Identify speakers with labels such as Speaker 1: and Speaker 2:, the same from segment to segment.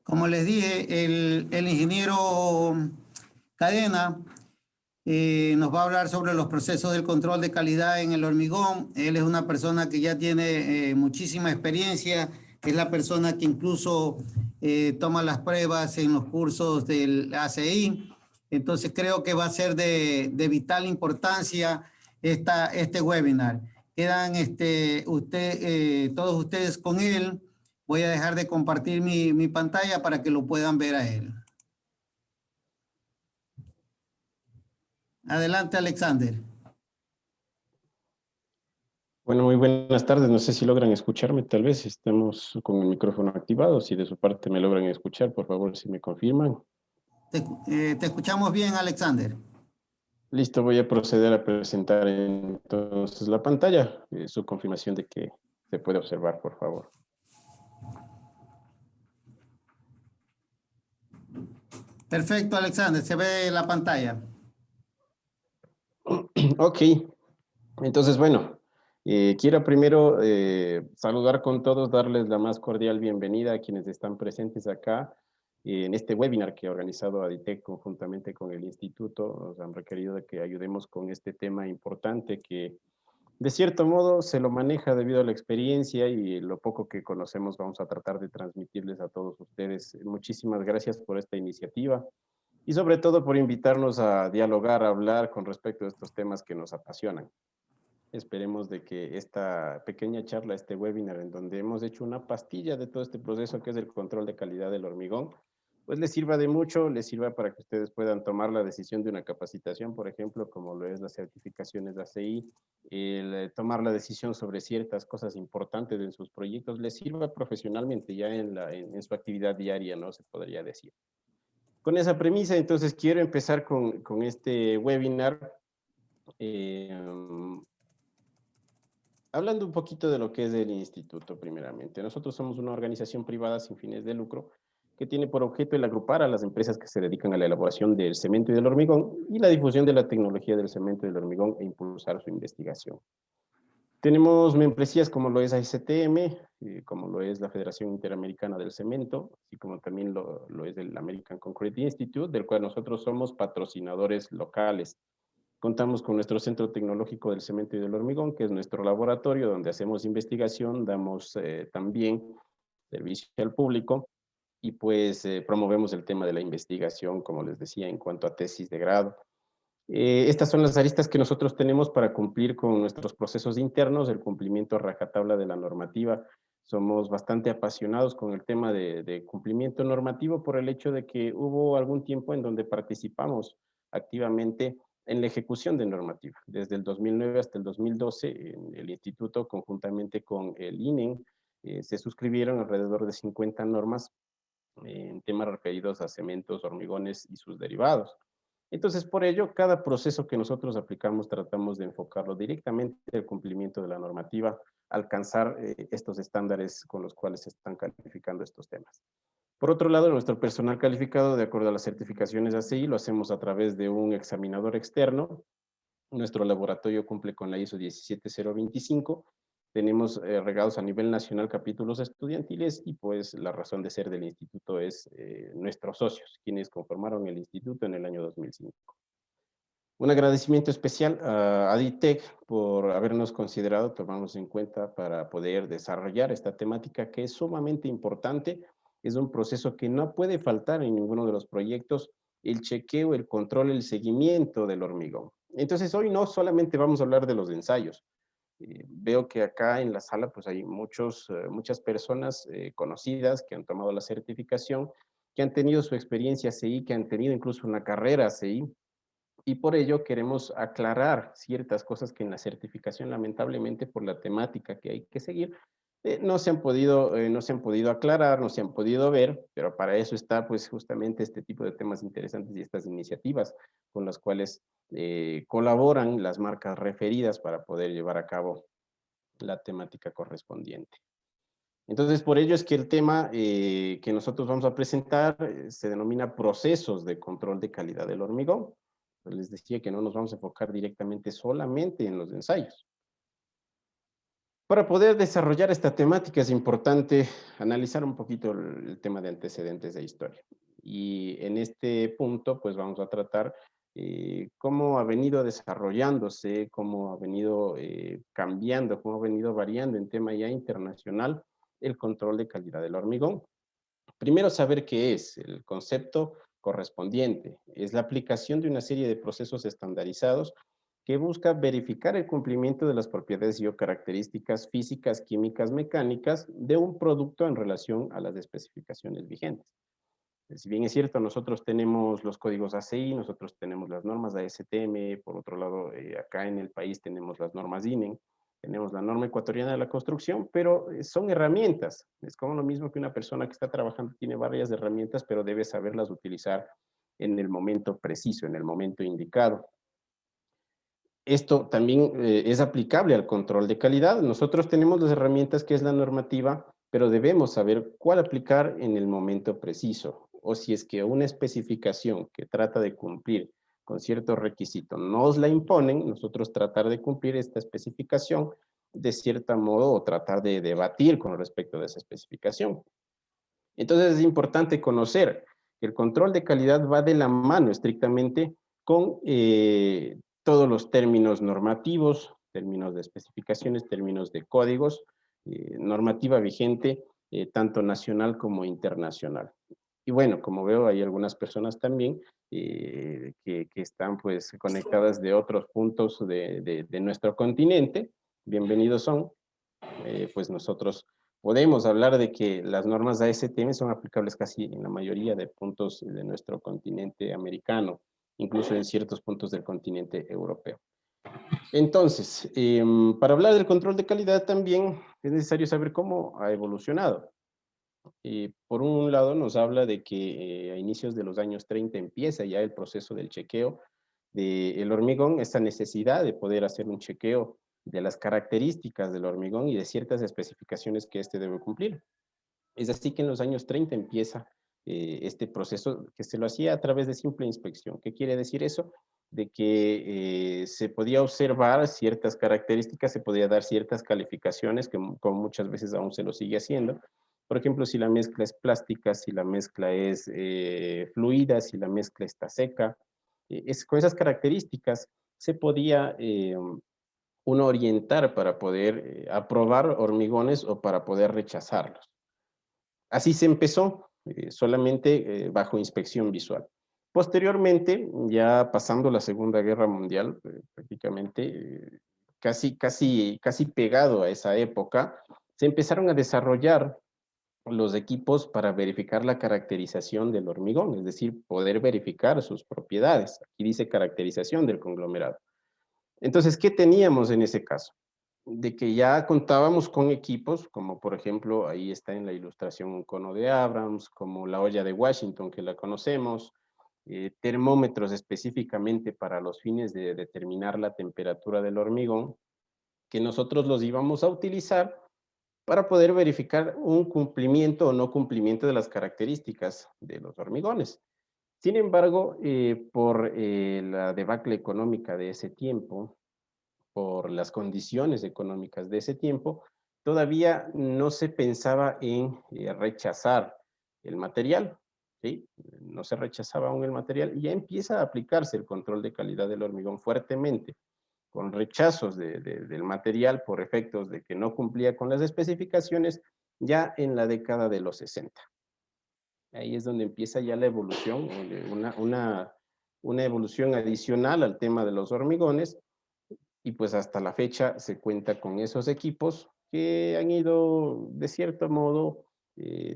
Speaker 1: Como les dije, el ingeniero Cadena nos va a hablar sobre los procesos del control de calidad en el hormigón. Él es una persona que ya tiene muchísima experiencia, es la persona que incluso toma las pruebas en los cursos del ACI. Entonces creo que va a ser de vital importancia este webinar. Quedan todos ustedes con él. Voy a dejar de compartir mi pantalla para que lo puedan ver a él. Adelante, Alexander.
Speaker 2: Bueno, muy buenas tardes. No sé si logran escucharme, tal vez estamos con el micrófono activado. Si de su parte me logran escuchar, por favor, si me confirman.
Speaker 1: Te escuchamos bien, Alexander.
Speaker 2: Listo, voy a proceder a presentar entonces la pantalla. Su confirmación de que se puede observar, por favor.
Speaker 1: Perfecto, Alexander, se ve la pantalla.
Speaker 2: Ok, entonces, bueno, quiero primero saludar con todos, darles la más cordial bienvenida a quienes están presentes acá en este webinar que ha organizado ADITEC conjuntamente con el instituto. Nos han requerido de que ayudemos con este tema importante que de cierto modo se lo maneja debido a la experiencia y lo poco que conocemos vamos a tratar de transmitirles a todos ustedes. Muchísimas gracias por esta iniciativa y sobre todo por invitarnos a dialogar, a hablar con respecto a estos temas que nos apasionan. Esperemos de que esta pequeña charla, este webinar en donde hemos hecho una pastilla de todo este proceso que es el control de calidad del hormigón, pues les sirva de mucho, les sirva para que ustedes puedan tomar la decisión de una capacitación, por ejemplo, como lo es las certificaciones de ACI, tomar la decisión sobre ciertas cosas importantes en sus proyectos, les sirva profesionalmente ya en su actividad diaria, ¿no? Se podría decir. Con esa premisa, entonces quiero empezar con este webinar. Hablando un poquito de lo que es el instituto, primeramente. Nosotros somos una organización privada sin fines de lucro que tiene por objeto el agrupar a las empresas que se dedican a la elaboración del cemento y del hormigón y la difusión de la tecnología del cemento y del hormigón e impulsar su investigación. Tenemos membresías como lo es ASTM, como lo es la Federación Interamericana del Cemento, así como también lo es el American Concrete Institute, del cual nosotros somos patrocinadores locales. Contamos con nuestro Centro Tecnológico del Cemento y del Hormigón, que es nuestro laboratorio donde hacemos investigación, damos también servicio al público y pues promovemos el tema de la investigación, como les decía, en cuanto a tesis de grado. Estas son las aristas que nosotros tenemos para cumplir con nuestros procesos internos, el cumplimiento a rajatabla de la normativa. Somos bastante apasionados con el tema de cumplimiento normativo por el hecho de que hubo algún tiempo en donde participamos activamente en la ejecución de normativa. Desde el 2009 hasta el 2012, en el instituto, conjuntamente con el INEN, se suscribieron alrededor de 50 normas en temas referidos a cementos, hormigones y sus derivados. Entonces, por ello, cada proceso que nosotros aplicamos tratamos de enfocarlo directamente al cumplimiento de la normativa, alcanzar estos estándares con los cuales se están calificando estos temas. Por otro lado, nuestro personal calificado, de acuerdo a las certificaciones ACI, lo hacemos a través de un examinador externo. Nuestro laboratorio cumple con la ISO 17025. Tenemos regados a nivel nacional capítulos estudiantiles y pues la razón de ser del instituto es nuestros socios, quienes conformaron el instituto en el año 2005. Un agradecimiento especial a ADITEC por habernos considerado, tomarnos en cuenta para poder desarrollar esta temática que es sumamente importante. Es un proceso que no puede faltar en ninguno de los proyectos, el chequeo, el control, el seguimiento del hormigón. Entonces, hoy no solamente vamos a hablar de los ensayos. Veo que acá en la sala pues hay muchas personas conocidas que han tomado la certificación, que han tenido su experiencia CI, que han tenido incluso una carrera CI, y por ello queremos aclarar ciertas cosas que en la certificación, lamentablemente, por la temática que hay que seguir, no se han podido aclarar, no se han podido ver, pero para eso está pues justamente este tipo de temas interesantes y estas iniciativas con las cuales colaboran las marcas referidas para poder llevar a cabo la temática correspondiente. Entonces, por ello es que el tema que nosotros vamos a presentar se denomina procesos de control de calidad del hormigón. Les decía que no nos vamos a enfocar directamente solamente en los ensayos. Para poder desarrollar esta temática es importante analizar un poquito el tema de antecedentes de historia. Y en este punto, pues vamos a tratar cómo ha venido desarrollándose, cómo ha venido cambiando, cómo ha venido variando en tema ya internacional el control de calidad del hormigón. Primero, saber qué es el concepto correspondiente. Es la aplicación de una serie de procesos estandarizados que busca verificar el cumplimiento de las propiedades y o características físicas, químicas, mecánicas de un producto en relación a las especificaciones vigentes. Si bien es cierto, nosotros tenemos los códigos ACI, nosotros tenemos las normas ASTM, por otro lado, acá en el país tenemos las normas INEN, tenemos la norma ecuatoriana de la construcción, pero son herramientas. Es como lo mismo que una persona que está trabajando tiene varias herramientas, pero debe saberlas utilizar en el momento preciso, en el momento indicado. Esto también es aplicable al control de calidad. Nosotros tenemos las herramientas que es la normativa, pero debemos saber cuál aplicar en el momento preciso. O si es que una especificación que trata de cumplir con cierto requisito nos la imponen, nosotros tratar de cumplir esta especificación de cierto modo o tratar de debatir con respecto de esa especificación. Entonces es importante conocer que el control de calidad va de la mano estrictamente con todos los términos normativos, términos de especificaciones, términos de códigos, normativa vigente, tanto nacional como internacional. Y bueno, como veo, hay algunas personas también que están pues conectadas de otros puntos de nuestro continente. Bienvenidos son. Pues nosotros podemos hablar de que las normas ASTM son aplicables casi en la mayoría de puntos de nuestro continente americano, incluso en ciertos puntos del continente europeo. Entonces, para hablar del control de calidad también es necesario saber cómo ha evolucionado. Por un lado nos habla de que a inicios de los años 30 empieza ya el proceso del chequeo del hormigón, esta necesidad de poder hacer un chequeo de las características del hormigón y de ciertas especificaciones que éste debe cumplir. Es así que en los años 30 empieza este proceso que se lo hacía a través de simple inspección. ¿Qué quiere decir eso? De que se podía observar ciertas características, se podía dar ciertas calificaciones, que como muchas veces aún se lo sigue haciendo. Por ejemplo, si la mezcla es plástica, si la mezcla es fluida, si la mezcla está seca. Con esas características se podía uno orientar para poder aprobar hormigones o para poder rechazarlos. Así se empezó, solamente bajo inspección visual. Posteriormente, ya pasando la Segunda Guerra Mundial, prácticamente casi pegado a esa época, se empezaron a desarrollar los equipos para verificar la caracterización del hormigón, es decir, poder verificar sus propiedades. Aquí dice caracterización del conglomerado. Entonces, ¿qué teníamos en ese caso? De que ya contábamos con equipos, como por ejemplo, ahí está en la ilustración un cono de Abrams, como la olla de Washington, que la conocemos, termómetros específicamente para los fines de determinar la temperatura del hormigón, que nosotros los íbamos a utilizar para poder verificar un cumplimiento o no cumplimiento de las características de los hormigones. Sin embargo, por la debacle económica de ese tiempo, por las condiciones económicas de ese tiempo, todavía no se pensaba en rechazar el material, ¿sí? No se rechazaba aún el material y ya empieza a aplicarse el control de calidad del hormigón fuertemente, con rechazos del material por efectos de que no cumplía con las especificaciones ya en la década de los 60. Ahí es donde empieza ya la evolución, una evolución adicional al tema de los hormigones, y pues hasta la fecha se cuenta con esos equipos que han ido de cierto modo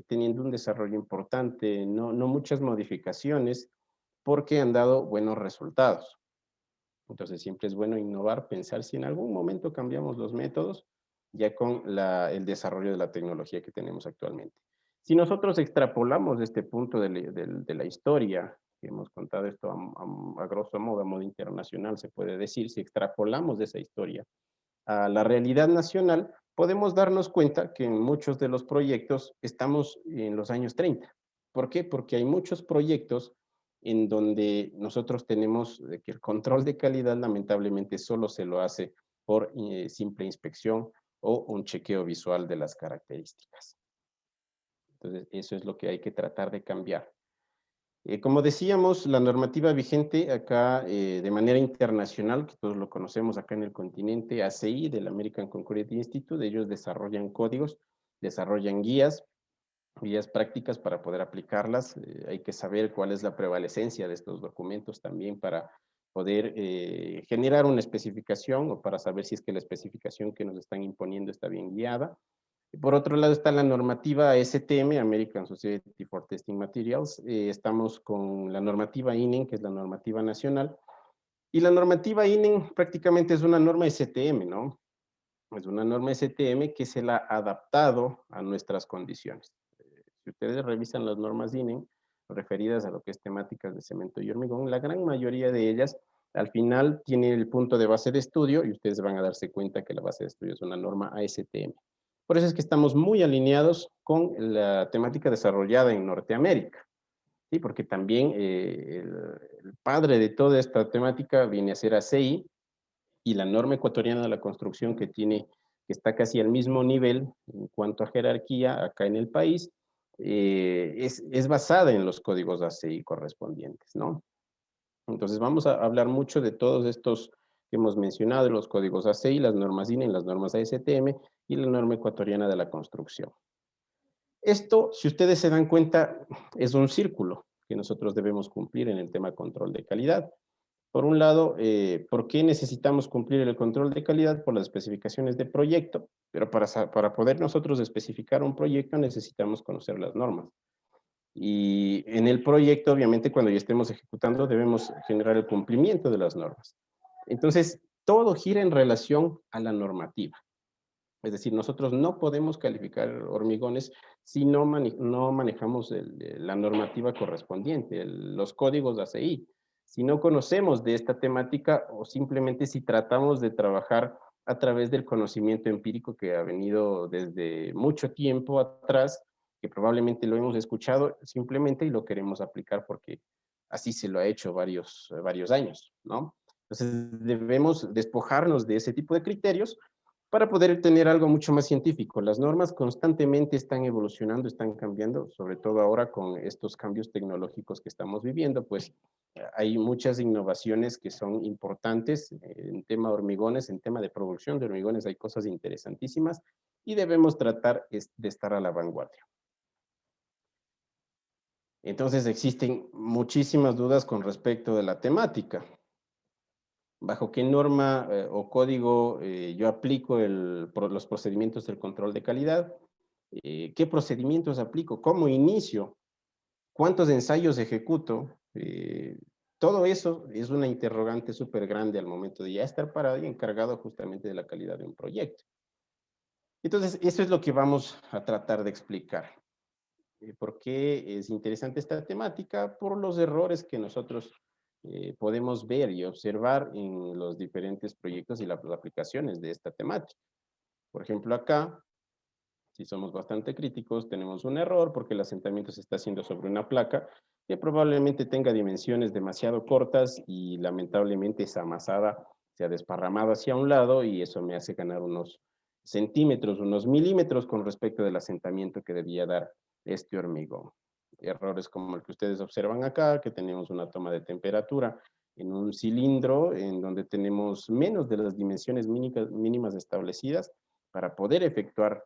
Speaker 2: teniendo un desarrollo importante, no muchas modificaciones, porque han dado buenos resultados. Entonces siempre es bueno innovar, pensar si en algún momento cambiamos los métodos, ya con el desarrollo de la tecnología que tenemos actualmente. Si nosotros extrapolamos este punto de la historia, que hemos contado esto a grosso modo, a modo internacional, se puede decir, si extrapolamos de esa historia a la realidad nacional, podemos darnos cuenta que en muchos de los proyectos estamos en los años 30. ¿Por qué? Porque hay muchos proyectos en donde nosotros tenemos que el control de calidad lamentablemente solo se lo hace por simple inspección o un chequeo visual de las características. Entonces, eso es lo que hay que tratar de cambiar. Como decíamos, la normativa vigente acá de manera internacional, que todos lo conocemos acá en el continente, ACI, del American Concurrent Institute, ellos desarrollan códigos, desarrollan guías prácticas para poder aplicarlas. Hay que saber cuál es la prevalecencia de estos documentos también para poder generar una especificación o para saber si es que la especificación que nos están imponiendo está bien guiada. Por otro lado está la normativa ASTM, American Society for Testing Materials. Estamos con la normativa INEN, que es la normativa nacional. Y la normativa INEN prácticamente es una norma STM, ¿no? Es una norma STM que se la ha adaptado a nuestras condiciones. Si ustedes revisan las normas INEN referidas a lo que es temáticas de cemento y hormigón, la gran mayoría de ellas al final tiene el punto de base de estudio y ustedes van a darse cuenta que la base de estudio es una norma ASTM. Por eso es que estamos muy alineados con la temática desarrollada en Norteamérica, ¿sí? Porque también el padre de toda esta temática viene a ser ACI y la norma ecuatoriana de la construcción que está casi al mismo nivel en cuanto a jerarquía acá en el país, es basada en los códigos ACI correspondientes, ¿no? Entonces vamos a hablar mucho de todos estos que hemos mencionado, los códigos ACI, las normas INEN, las normas ASTM y la norma ecuatoriana de la construcción. Esto, si ustedes se dan cuenta, es un círculo que nosotros debemos cumplir en el tema control de calidad. Por un lado, ¿por qué necesitamos cumplir el control de calidad? Por las especificaciones de proyecto, pero para poder nosotros especificar un proyecto necesitamos conocer las normas. Y en el proyecto, obviamente, cuando ya estemos ejecutando, debemos generar el cumplimiento de las normas. Entonces, todo gira en relación a la normativa. Es decir, nosotros no podemos calificar hormigones si no manejamos la normativa correspondiente, los códigos de ACI. Si no conocemos de esta temática o simplemente si tratamos de trabajar a través del conocimiento empírico que ha venido desde mucho tiempo atrás, que probablemente lo hemos escuchado simplemente y lo queremos aplicar porque así se lo ha hecho varios años, ¿no? Entonces debemos despojarnos de ese tipo de criterios para poder tener algo mucho más científico. Las normas constantemente están evolucionando, están cambiando, sobre todo ahora con estos cambios tecnológicos que estamos viviendo, pues hay muchas innovaciones que son importantes en tema de hormigones, en tema de producción de hormigones, hay cosas interesantísimas y debemos tratar de estar a la vanguardia. Entonces existen muchísimas dudas con respecto de la temática. ¿Bajo qué norma o código yo aplico los procedimientos del control de calidad? ¿Qué procedimientos aplico? ¿Cómo inicio? ¿Cuántos ensayos ejecuto? Todo eso es una interrogante súper grande al momento de ya estar parado y encargado justamente de la calidad de un proyecto. Entonces, eso es lo que vamos a tratar de explicar. ¿Por qué es interesante esta temática? Por los errores que nosotros podemos ver y observar en los diferentes proyectos y las aplicaciones de esta temática. Por ejemplo, acá, si somos bastante críticos, tenemos un error porque el asentamiento se está haciendo sobre una placa que probablemente tenga dimensiones demasiado cortas y lamentablemente esa amasada se ha desparramado hacia un lado y eso me hace ganar unos centímetros, unos milímetros con respecto del asentamiento que debía dar este hormigón. Errores como el que ustedes observan acá, que tenemos una toma de temperatura en un cilindro en donde tenemos menos de las dimensiones mínimas establecidas para poder efectuar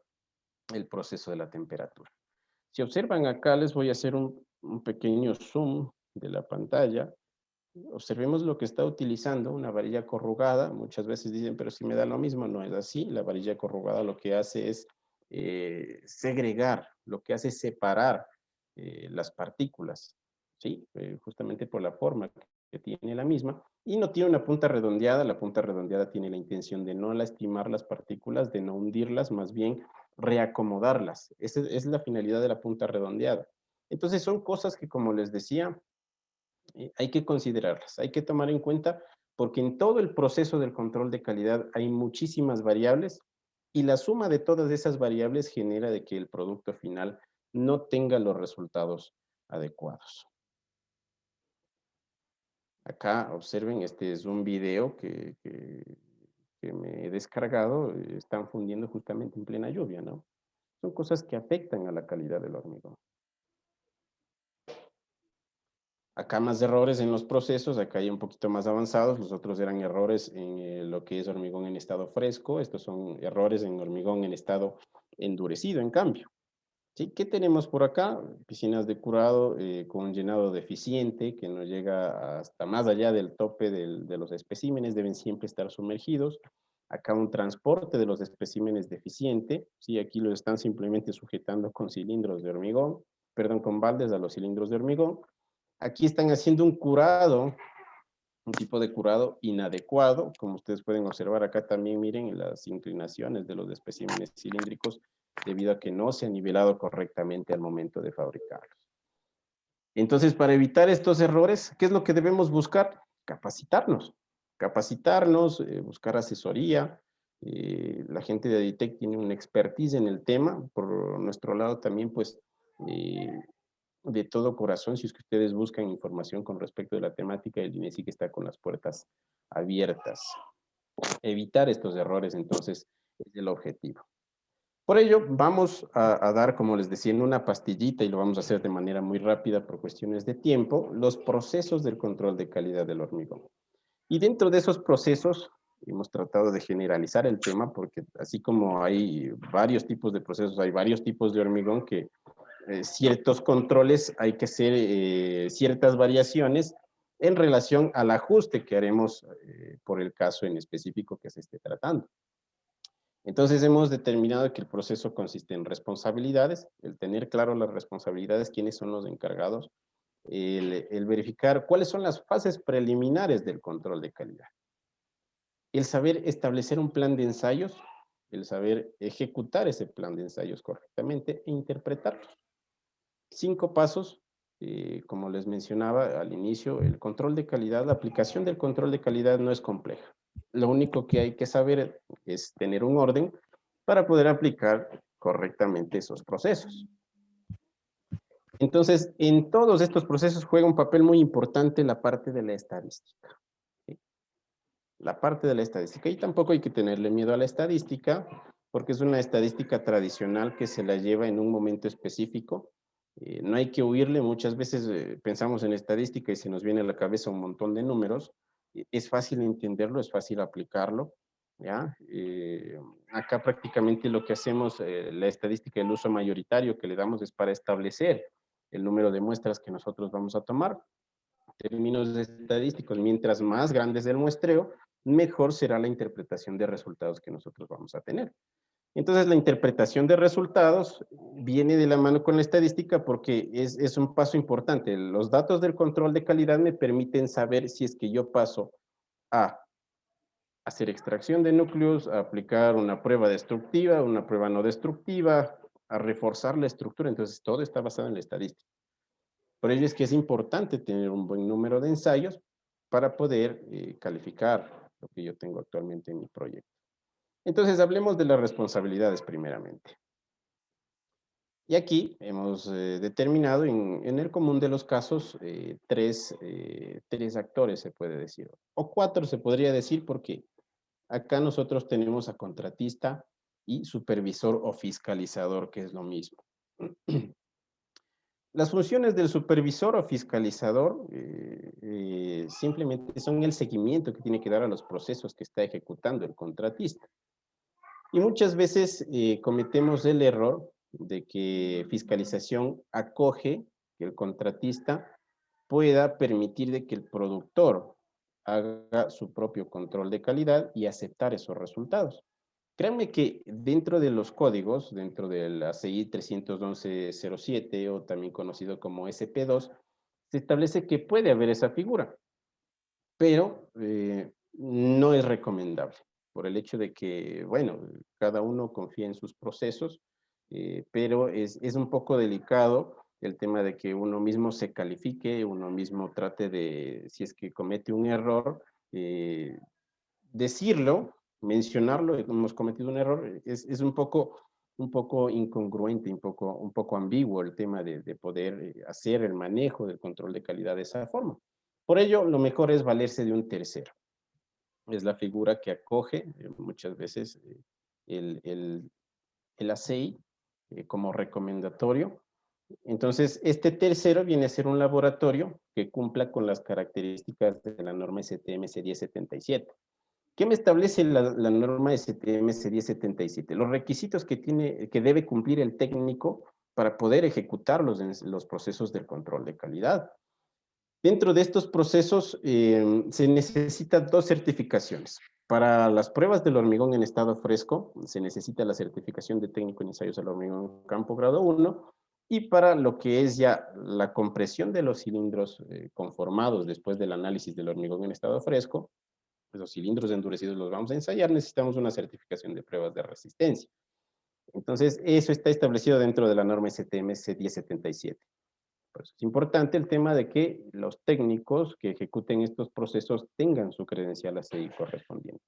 Speaker 2: el proceso de la temperatura. Si observan acá, les voy a hacer un pequeño zoom de la pantalla. Observemos lo que está utilizando, una varilla corrugada. Muchas veces dicen, pero si me da lo mismo, no es así. La varilla corrugada lo que hace es segregar, lo que hace es separar las partículas, ¿sí? Justamente por la forma que tiene la misma. Y no tiene una punta redondeada. La punta redondeada tiene la intención de no lastimar las partículas, de no hundirlas, más bien reacomodarlas. Esa es la finalidad de la punta redondeada. Entonces son cosas que, como les decía, hay que considerarlas, hay que tomar en cuenta porque en todo el proceso del control de calidad hay muchísimas variables y la suma de todas esas variables genera de que el producto final no tenga los resultados adecuados. Acá observen, este es un video que que me he descargado están fundiendo justamente en plena lluvia, ¿no? Son cosas que afectan a la calidad del hormigón. Acá más errores en los procesos, acá hay un poquito más avanzados, los otros eran errores en lo que es hormigón en estado fresco, estos son errores en hormigón en estado endurecido, en cambio. ¿Sí? ¿Qué tenemos por acá? Piscinas de curado con llenado deficiente, que no llega hasta más allá del tope de los especímenes, deben siempre estar sumergidos. Acá un transporte de los especímenes deficiente, ¿sí? Aquí los están simplemente sujetando con cilindros de hormigón, perdón, con baldes a los cilindros de hormigón. Aquí están haciendo un curado, un tipo de curado inadecuado, como ustedes pueden observar acá también, miren las inclinaciones de los especímenes cilíndricos, debido a que no se ha nivelado correctamente al momento de fabricarlos. Entonces, para evitar estos errores, ¿qué es lo que debemos buscar? Capacitarnos. Capacitarnos, buscar asesoría. La gente de Aditec tiene una expertise en el tema. Por nuestro lado también, pues, de todo corazón, si es que ustedes buscan información con respecto de la temática, el INESIC está con las puertas abiertas. Evitar estos errores, entonces, es el objetivo. Por ello, vamos a dar, como les decía, en una pastillita, y lo vamos a hacer de manera muy rápida por cuestiones de tiempo, los procesos del control de calidad del hormigón. Y dentro de esos procesos, hemos tratado de generalizar el tema, porque así como hay varios tipos de procesos, hay varios tipos de hormigón que ciertos controles hay que hacer ciertas variaciones en relación al ajuste que haremos por el caso en específico que se esté tratando. Entonces hemos determinado que el proceso consiste en responsabilidades, el tener claro las responsabilidades, quiénes son los encargados, el verificar cuáles son las fases preliminares del control de calidad, el saber establecer un plan de ensayos, el saber ejecutar ese plan de ensayos correctamente e interpretarlos. 5 pasos, como les mencionaba al inicio, el control de calidad, la aplicación del control de calidad no es compleja. Lo único que hay que saber es tener un orden para poder aplicar correctamente esos procesos. Entonces, en todos estos procesos juega un papel muy importante la parte de la estadística. ¿Sí? La parte de la estadística. Y tampoco hay que tenerle miedo a la estadística, porque es una estadística tradicional que se la lleva en un momento específico. No hay que huirle, muchas veces pensamos en estadística y se nos viene a la cabeza un montón de números. Es fácil entenderlo, es fácil aplicarlo. ¿Ya? Acá prácticamente lo que hacemos, la estadística del uso mayoritario que le damos es para establecer el número de muestras que nosotros vamos a tomar. En términos estadísticos, mientras más grande es el muestreo, mejor será la interpretación de resultados que nosotros vamos a tener. Entonces, la interpretación de resultados viene de la mano con la estadística porque es un paso importante. Los datos del control de calidad me permiten saber si es que yo paso a hacer extracción de núcleos, a aplicar una prueba destructiva, una prueba no destructiva, a reforzar la estructura. Entonces, todo está basado en la estadística. Por ello es que es importante tener un buen número de ensayos para poder calificar lo que yo tengo actualmente en mi proyecto. Entonces, hablemos de las responsabilidades primeramente. Y aquí hemos determinado en el común de los casos tres actores, se puede decir, o 4 se podría decir, porque acá nosotros tenemos a contratista y supervisor o fiscalizador, que es lo mismo. Las funciones del supervisor o fiscalizador simplemente son el seguimiento que tiene que dar a los procesos que está ejecutando el contratista. Y muchas veces cometemos el error de que fiscalización acoge que el contratista pueda permitir de que el productor haga su propio control de calidad y aceptar esos resultados. Créanme que dentro de los códigos, dentro de la CI 31107 o también conocido como SP2, se establece que puede haber esa figura, pero no es recomendable por el hecho de que, bueno, cada uno confía en sus procesos, pero es un poco delicado el tema de que uno mismo se califique, uno mismo trate de, si es que comete un error, decirlo, mencionarlo, hemos cometido un error, es un poco incongruente, un poco ambiguo el tema de poder hacer el manejo del control de calidad de esa forma. Por ello, lo mejor es valerse de un tercero. es la figura que acoge muchas veces el ACI como recomendatorio. Entonces, este tercero viene a ser un laboratorio que cumpla con las características de la norma STMS 1077. ¿Qué me establece la norma STMS 1077? Los requisitos que debe cumplir el técnico para poder ejecutar los procesos del control de calidad. Dentro de estos procesos se necesitan 2 certificaciones. Para las pruebas del hormigón en estado fresco, se necesita la certificación de técnico en ensayos al hormigón campo grado 1, y para lo que es ya la compresión de los cilindros conformados después del análisis del hormigón en estado fresco, pues los cilindros endurecidos los vamos a ensayar, necesitamos una certificación de pruebas de resistencia. Entonces, eso está establecido dentro de la norma STMS 1077. Por eso es importante el tema de que los técnicos que ejecuten estos procesos tengan su credencial ACI correspondiente.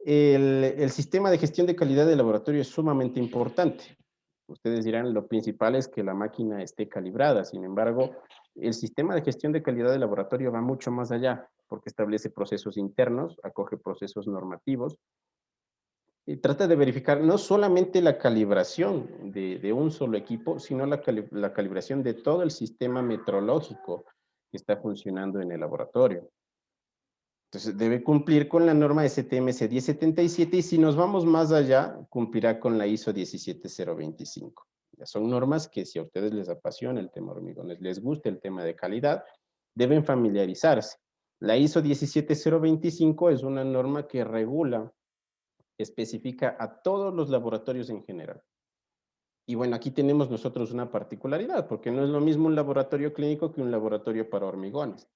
Speaker 2: El sistema de gestión de calidad del laboratorio es sumamente importante. Ustedes dirán, lo principal es que la máquina esté calibrada. Sin embargo, el sistema de gestión de calidad del laboratorio va mucho más allá, porque establece procesos internos, acoge procesos normativos, y trata de verificar no solamente la calibración de un solo equipo, sino la calibración de todo el sistema metrológico que está funcionando en el laboratorio. Entonces, debe cumplir con la norma STMS 1077 y si nos vamos más allá, cumplirá con la ISO 17025. Ya son normas que si a ustedes les apasiona el tema hormigones, les gusta el tema de calidad, deben familiarizarse. La ISO 17025 es una norma que regula, especifica a todos los laboratorios en general. Y bueno, aquí tenemos nosotros una particularidad, porque no es lo mismo un laboratorio clínico que un laboratorio para hormigones.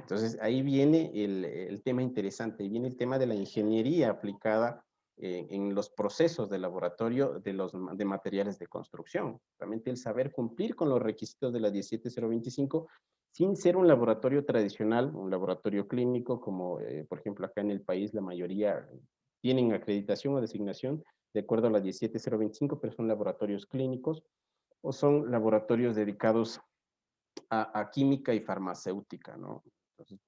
Speaker 2: Entonces, ahí viene el tema interesante, viene el tema de la ingeniería aplicada en los procesos de laboratorio de materiales de construcción. Realmente el saber cumplir con los requisitos de la 17025 sin ser un laboratorio tradicional, un laboratorio clínico, como por ejemplo acá en el país la mayoría tienen acreditación o designación de acuerdo a la 17025, pero son laboratorios clínicos o son laboratorios dedicados a química y farmacéutica, ¿no? Entonces,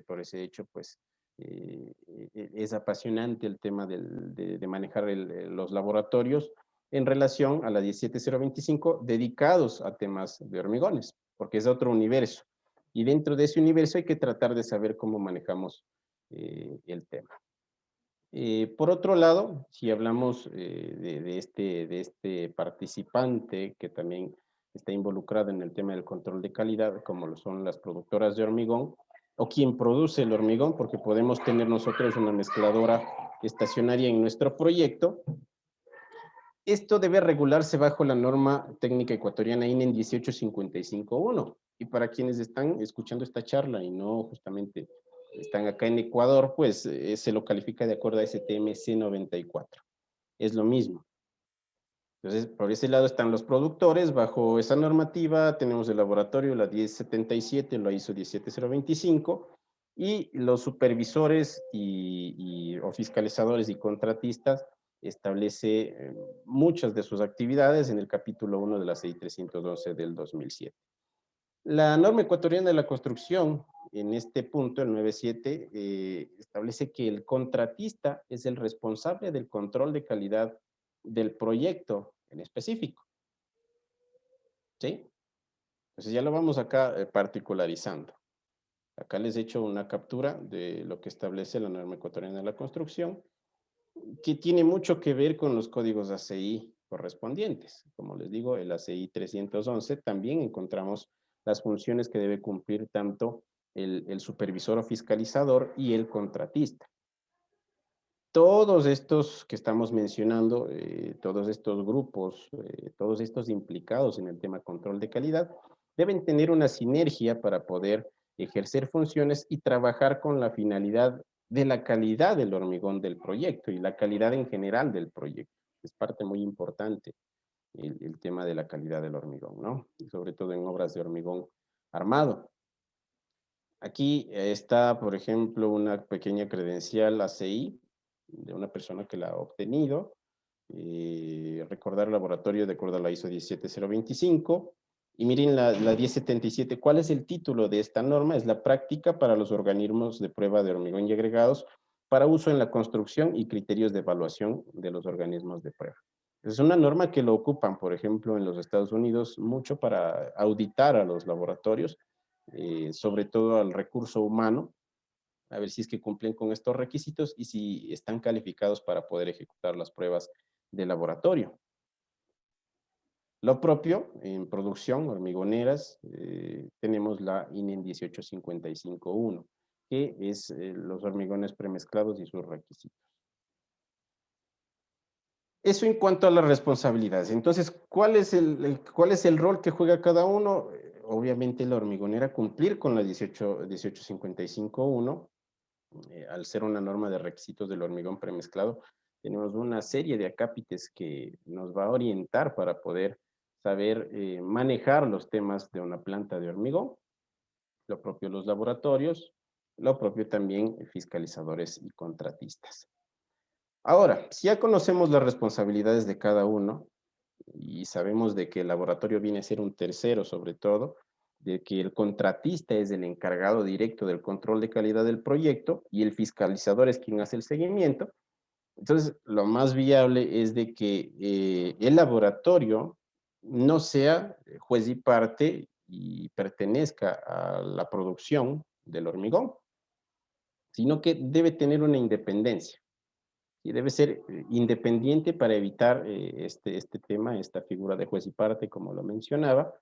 Speaker 2: por ese hecho, pues, es apasionante el tema de manejar los laboratorios en relación a la 17025 dedicados a temas de hormigones, porque es otro universo. Y dentro de ese universo hay que tratar de saber cómo manejamos el tema. Por otro lado, si hablamos de este participante que también está involucrado en el tema del control de calidad, como lo son las productoras de hormigón, o quien produce el hormigón, porque podemos tener nosotros una mezcladora estacionaria en nuestro proyecto. Esto debe regularse bajo la norma técnica ecuatoriana INEN 18551. Y para quienes están escuchando esta charla y no justamente están acá en Ecuador, pues se lo califica de acuerdo a STMC 94. Es lo mismo. Entonces, por ese lado están los productores, bajo esa normativa tenemos el laboratorio, la 1077, la ISO 17025, y los supervisores o fiscalizadores y contratistas establece muchas de sus actividades en el capítulo 1 de la CI 312 del 2007. La norma ecuatoriana de la construcción, en este punto, el 97, establece que el contratista es el responsable del control de calidad del proyecto en específico. ¿Sí? Entonces ya lo vamos acá particularizando. Acá les he hecho una captura de lo que establece la norma ecuatoriana de la construcción, que tiene mucho que ver con los códigos ACI correspondientes. Como les digo, el ACI 311 también encontramos las funciones que debe cumplir tanto el supervisor o fiscalizador y el contratista. Todos estos que estamos mencionando, todos estos grupos, todos estos implicados en el tema control de calidad, deben tener una sinergia para poder ejercer funciones y trabajar con la finalidad de la calidad del hormigón del proyecto y la calidad en general del proyecto. Es parte muy importante el tema de la calidad del hormigón, ¿no? Y sobre todo en obras de hormigón armado. Aquí está, por ejemplo, una pequeña credencial ACI de una persona que la ha obtenido. Recordar el laboratorio de acuerdo a la ISO 17025. Y miren la 1077, ¿cuál es el título de esta norma? Es la práctica para los organismos de prueba de hormigón y agregados para uso en la construcción y criterios de evaluación de los organismos de prueba. Es una norma que lo ocupan, por ejemplo, en los Estados Unidos mucho para auditar a los laboratorios, sobre todo al recurso humano, a ver si es que cumplen con estos requisitos y si están calificados para poder ejecutar las pruebas de laboratorio. Lo propio, en producción, hormigoneras, tenemos la INEN 18551, que es los hormigones premezclados y sus requisitos. Eso en cuanto a las responsabilidades. Entonces, ¿cuál es el rol que juega cada uno? Obviamente la hormigonera cumplir con la 18551, al ser una norma de requisitos del hormigón premezclado, tenemos una serie de acápites que nos va a orientar para poder saber manejar los temas de una planta de hormigón, lo propio los laboratorios, lo propio también fiscalizadores y contratistas. Ahora, si ya conocemos las responsabilidades de cada uno y sabemos de que el laboratorio viene a ser un tercero sobre todo, de que el contratista es el encargado directo del control de calidad del proyecto y el fiscalizador es quien hace el seguimiento, entonces lo más viable es de que el laboratorio no sea juez y parte y pertenezca a la producción del hormigón, sino que debe tener una independencia. Y debe ser independiente para evitar este tema, esta figura de juez y parte, como lo mencionaba,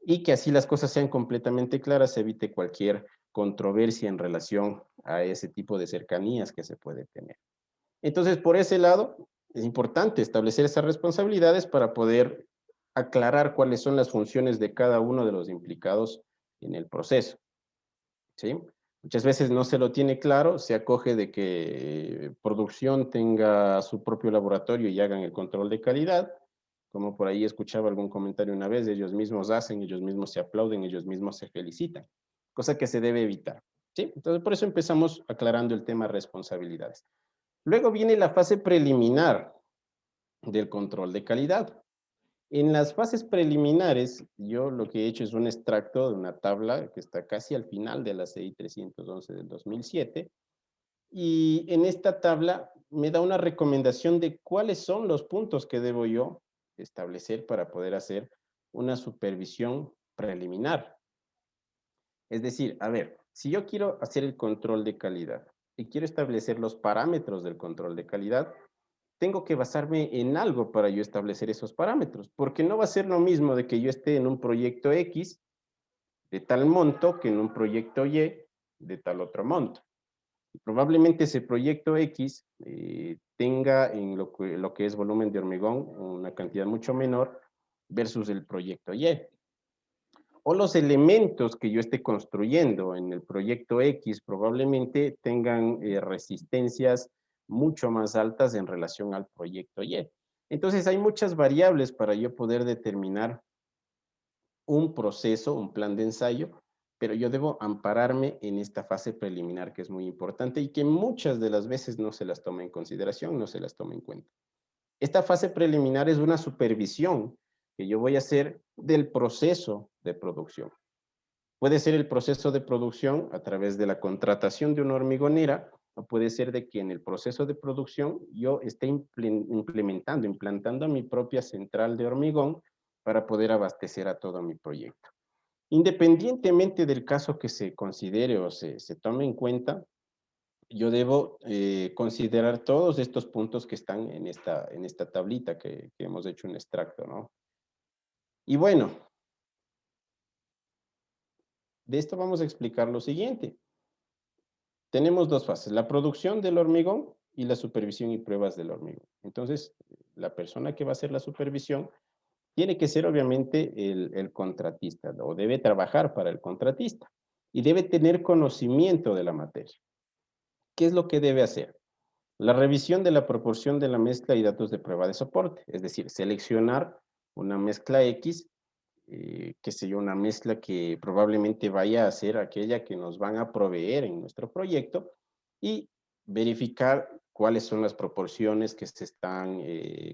Speaker 2: y que así las cosas sean completamente claras, se evite cualquier controversia en relación a ese tipo de cercanías que se puede tener. Entonces, por ese lado, es importante establecer esas responsabilidades para poder aclarar cuáles son las funciones de cada uno de los implicados en el proceso, ¿sí? Muchas veces no se lo tiene claro, se acoge de que producción tenga su propio laboratorio y hagan el control de calidad, como por ahí escuchaba algún comentario una vez, ellos mismos hacen, ellos mismos se aplauden, ellos mismos se felicitan, cosa que se debe evitar, ¿sí? Entonces, por eso empezamos aclarando el tema responsabilidades. Luego viene la fase preliminar del control de calidad. En las fases preliminares, yo lo que he hecho es un extracto de una tabla que está casi al final de la CI 311 del 2007, y en esta tabla me da una recomendación de cuáles son los puntos que debo yo establecer para poder hacer una supervisión preliminar. Es decir, a ver, si yo quiero hacer el control de calidad y quiero establecer los parámetros del control de calidad, tengo que basarme en algo para yo establecer esos parámetros, porque no va a ser lo mismo de que yo esté en un proyecto X de tal monto que en un proyecto Y de tal otro monto. Y probablemente ese proyecto X tenga en lo que es volumen de hormigón una cantidad mucho menor versus el proyecto Y. O los elementos que yo esté construyendo en el proyecto X probablemente tengan resistencias mucho más altas en relación al proyecto Y. Entonces hay muchas variables para yo poder determinar un proceso, un plan de ensayo, pero yo debo ampararme en esta fase preliminar que es muy importante y que muchas de las veces no se las toma en consideración, no se las toma en cuenta. Esta fase preliminar es una supervisión que yo voy a hacer del proceso de producción. Puede ser el proceso de producción a través de la contratación de una hormigonera, o puede ser de que en el proceso de producción yo esté implantando mi propia central de hormigón para poder abastecer a todo mi proyecto. Independientemente del caso que se considere o se tome en cuenta, yo debo considerar todos estos puntos que están en esta tablita que hemos hecho un extracto, ¿no? Y bueno, de esto vamos a explicar lo siguiente. Tenemos dos fases, la producción del hormigón y la supervisión y pruebas del hormigón. Entonces, la persona que va a hacer la supervisión tiene que ser obviamente el contratista, o debe trabajar para el contratista y debe tener conocimiento de la materia. ¿Qué es lo que debe hacer? La revisión de la proporción de la mezcla y datos de prueba de soporte, es decir, seleccionar una mezcla X, qué sé yo, una mezcla que probablemente vaya a ser aquella que nos van a proveer en nuestro proyecto y verificar cuáles son las proporciones que se están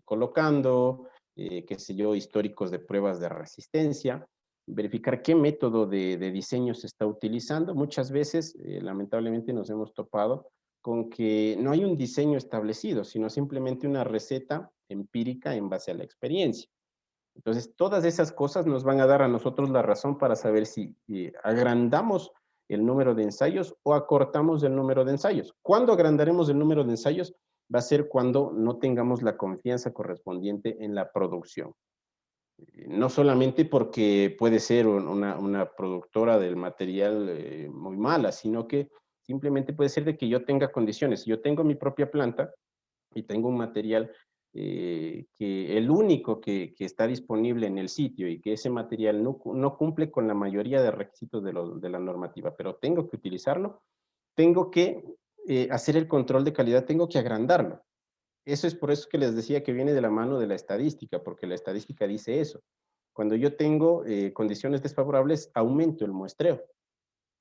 Speaker 2: colocando, qué sé yo, históricos de pruebas de resistencia, verificar qué método de diseño se está utilizando. Muchas veces, lamentablemente, nos hemos topado con que no hay un diseño establecido, sino simplemente una receta empírica en base a la experiencia. Entonces, todas esas cosas nos van a dar a nosotros la razón para saber si agrandamos el número de ensayos o acortamos el número de ensayos. ¿Cuándo agrandaremos el número de ensayos? Va a ser cuando no tengamos la confianza correspondiente en la producción. No solamente porque puede ser una productora del material muy mala, sino que simplemente puede ser de que yo tenga condiciones. Yo tengo mi propia planta y tengo un material que el único que está disponible en el sitio y que ese material no cumple con la mayoría de requisitos de la normativa, pero tengo que utilizarlo, tengo que hacer el control de calidad, tengo que agrandarlo. Eso es por eso que les decía que viene de la mano de la estadística, porque la estadística dice eso. Cuando yo tengo condiciones desfavorables, aumento el muestreo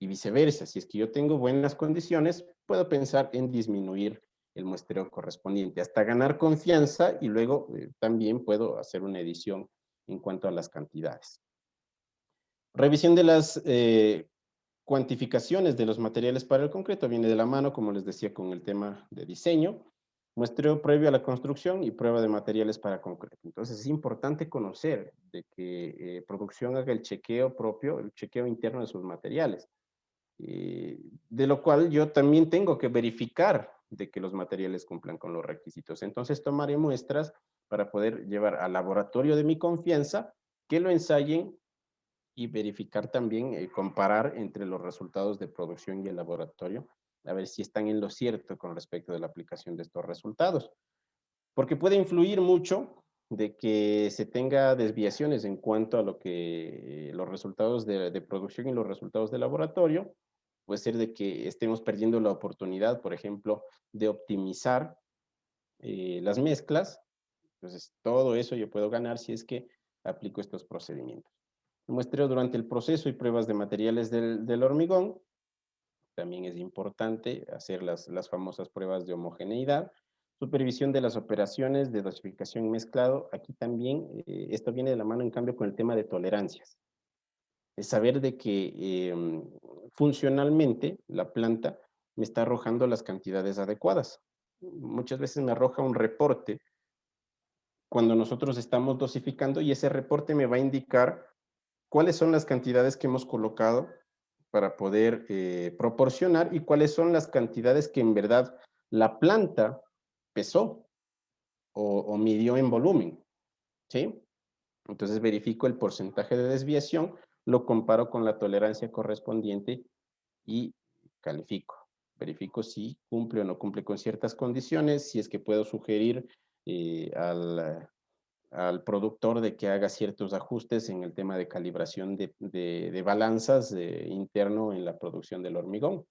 Speaker 2: y viceversa. Si es que yo tengo buenas condiciones, puedo pensar en disminuir el muestreo correspondiente hasta ganar confianza y luego también puedo hacer una edición en cuanto a las cantidades. Revisión de las cuantificaciones de los materiales para el concreto viene de la mano, como les decía, con el tema de diseño, muestreo previo a la construcción y prueba de materiales para concreto. Entonces es importante conocer de que producción haga el chequeo propio, el chequeo interno de sus materiales. De lo cual yo también tengo que verificar de que los materiales cumplan con los requisitos. Entonces tomaré muestras para poder llevar al laboratorio de mi confianza, que lo ensayen y verificar también, comparar entre los resultados de producción y el laboratorio, a ver si están en lo cierto con respecto de la aplicación de estos resultados. Porque puede influir mucho de que se tenga desviaciones en cuanto a lo que los resultados de producción y los resultados de laboratorio. Puede ser de que estemos perdiendo la oportunidad, por ejemplo, de optimizar las mezclas. Entonces, todo eso yo puedo ganar si es que aplico estos procedimientos. Muestreo durante el proceso y pruebas de materiales del hormigón. También es importante hacer las famosas pruebas de homogeneidad. Supervisión de las operaciones de dosificación y mezclado. Aquí también, esto viene de la mano en cambio con el tema de tolerancias. Es saber de que funcionalmente la planta me está arrojando las cantidades adecuadas. Muchas veces me arroja un reporte cuando nosotros estamos dosificando y ese reporte me va a indicar cuáles son las cantidades que hemos colocado para poder proporcionar y cuáles son las cantidades que en verdad la planta pesó o midió en volumen, ¿sí? Entonces verifico el porcentaje de desviación, lo comparo con la tolerancia correspondiente y califico. Verifico si cumple o no cumple con ciertas condiciones, si es que puedo sugerir al productor de que haga ciertos ajustes en el tema de calibración de balanzas interno en la producción del hormigón.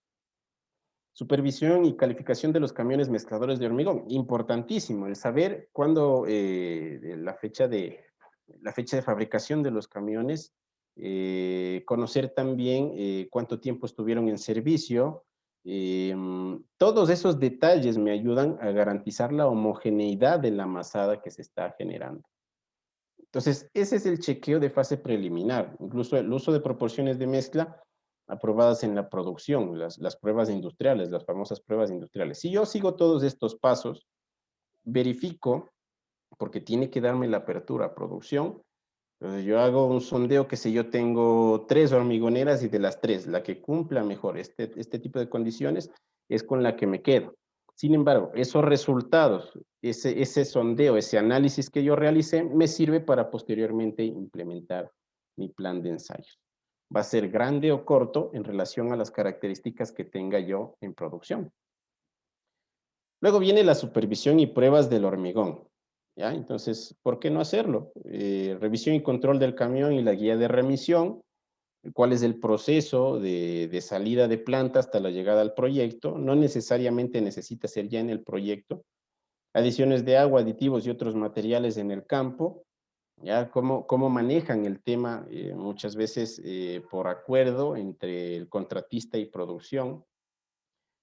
Speaker 2: Supervisión y calificación de los camiones mezcladores de hormigón. Importantísimo el saber cuándo la fecha de fabricación de los camiones, conocer también cuánto tiempo estuvieron en servicio. Todos esos detalles me ayudan a garantizar la homogeneidad de la masada que se está generando. Entonces, ese es el chequeo de fase preliminar. Incluso el uso de proporciones de mezcla aprobadas en la producción, las pruebas industriales, las famosas pruebas industriales. Si yo sigo todos estos pasos, verifico, porque tiene que darme la apertura a producción. Entonces yo hago un sondeo que si yo tengo 3 hormigoneras y de las 3, la que cumpla mejor este tipo de condiciones es con la que me quedo. Sin embargo, esos resultados, ese sondeo, ese análisis que yo realicé, me sirve para posteriormente implementar mi plan de ensayos. Va a ser grande o corto en relación a las características que tenga yo en producción. Luego viene la supervisión y pruebas del hormigón. ¿Ya? Entonces, ¿por qué no hacerlo? Revisión y control del camión y la guía de remisión. ¿Cuál es el proceso de salida de planta hasta la llegada al proyecto? No necesariamente necesita ser ya en el proyecto. Adiciones de agua, aditivos y otros materiales en el campo. ¿Ya? ¿Cómo manejan el tema? Muchas veces por acuerdo entre el contratista y producción.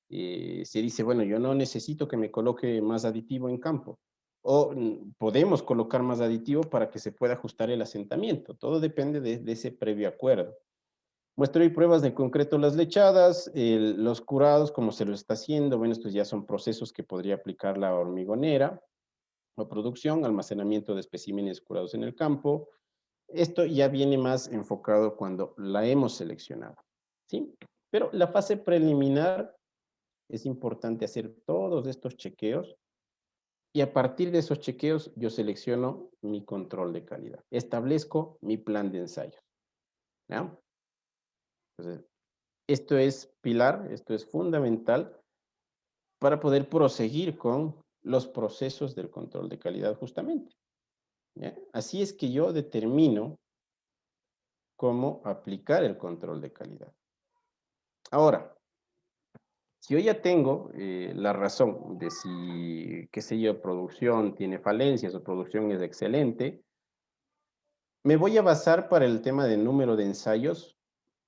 Speaker 2: Se dice, bueno, yo no necesito que me coloque más aditivo en campo. O podemos colocar más aditivo para que se pueda ajustar el asentamiento. Todo depende de ese previo acuerdo. Muestreo y pruebas de concreto las lechadas, los curados, como se lo está haciendo. Bueno, estos ya son procesos que podría aplicar la hormigonera o producción, almacenamiento de especímenes curados en el campo. Esto ya viene más enfocado cuando la hemos seleccionado, ¿sí? Pero la fase preliminar es importante hacer todos estos chequeos y a partir de esos chequeos yo selecciono mi control de calidad. Establezco mi plan de ensayos, ¿ya? Entonces, esto es pilar, esto es fundamental para poder proseguir con los procesos del control de calidad justamente, ¿ya? Así es que yo determino cómo aplicar el control de calidad. Ahora, si yo ya tengo la razón de si, qué sé yo, producción tiene falencias o producción es excelente, me voy a basar para el tema de número de ensayos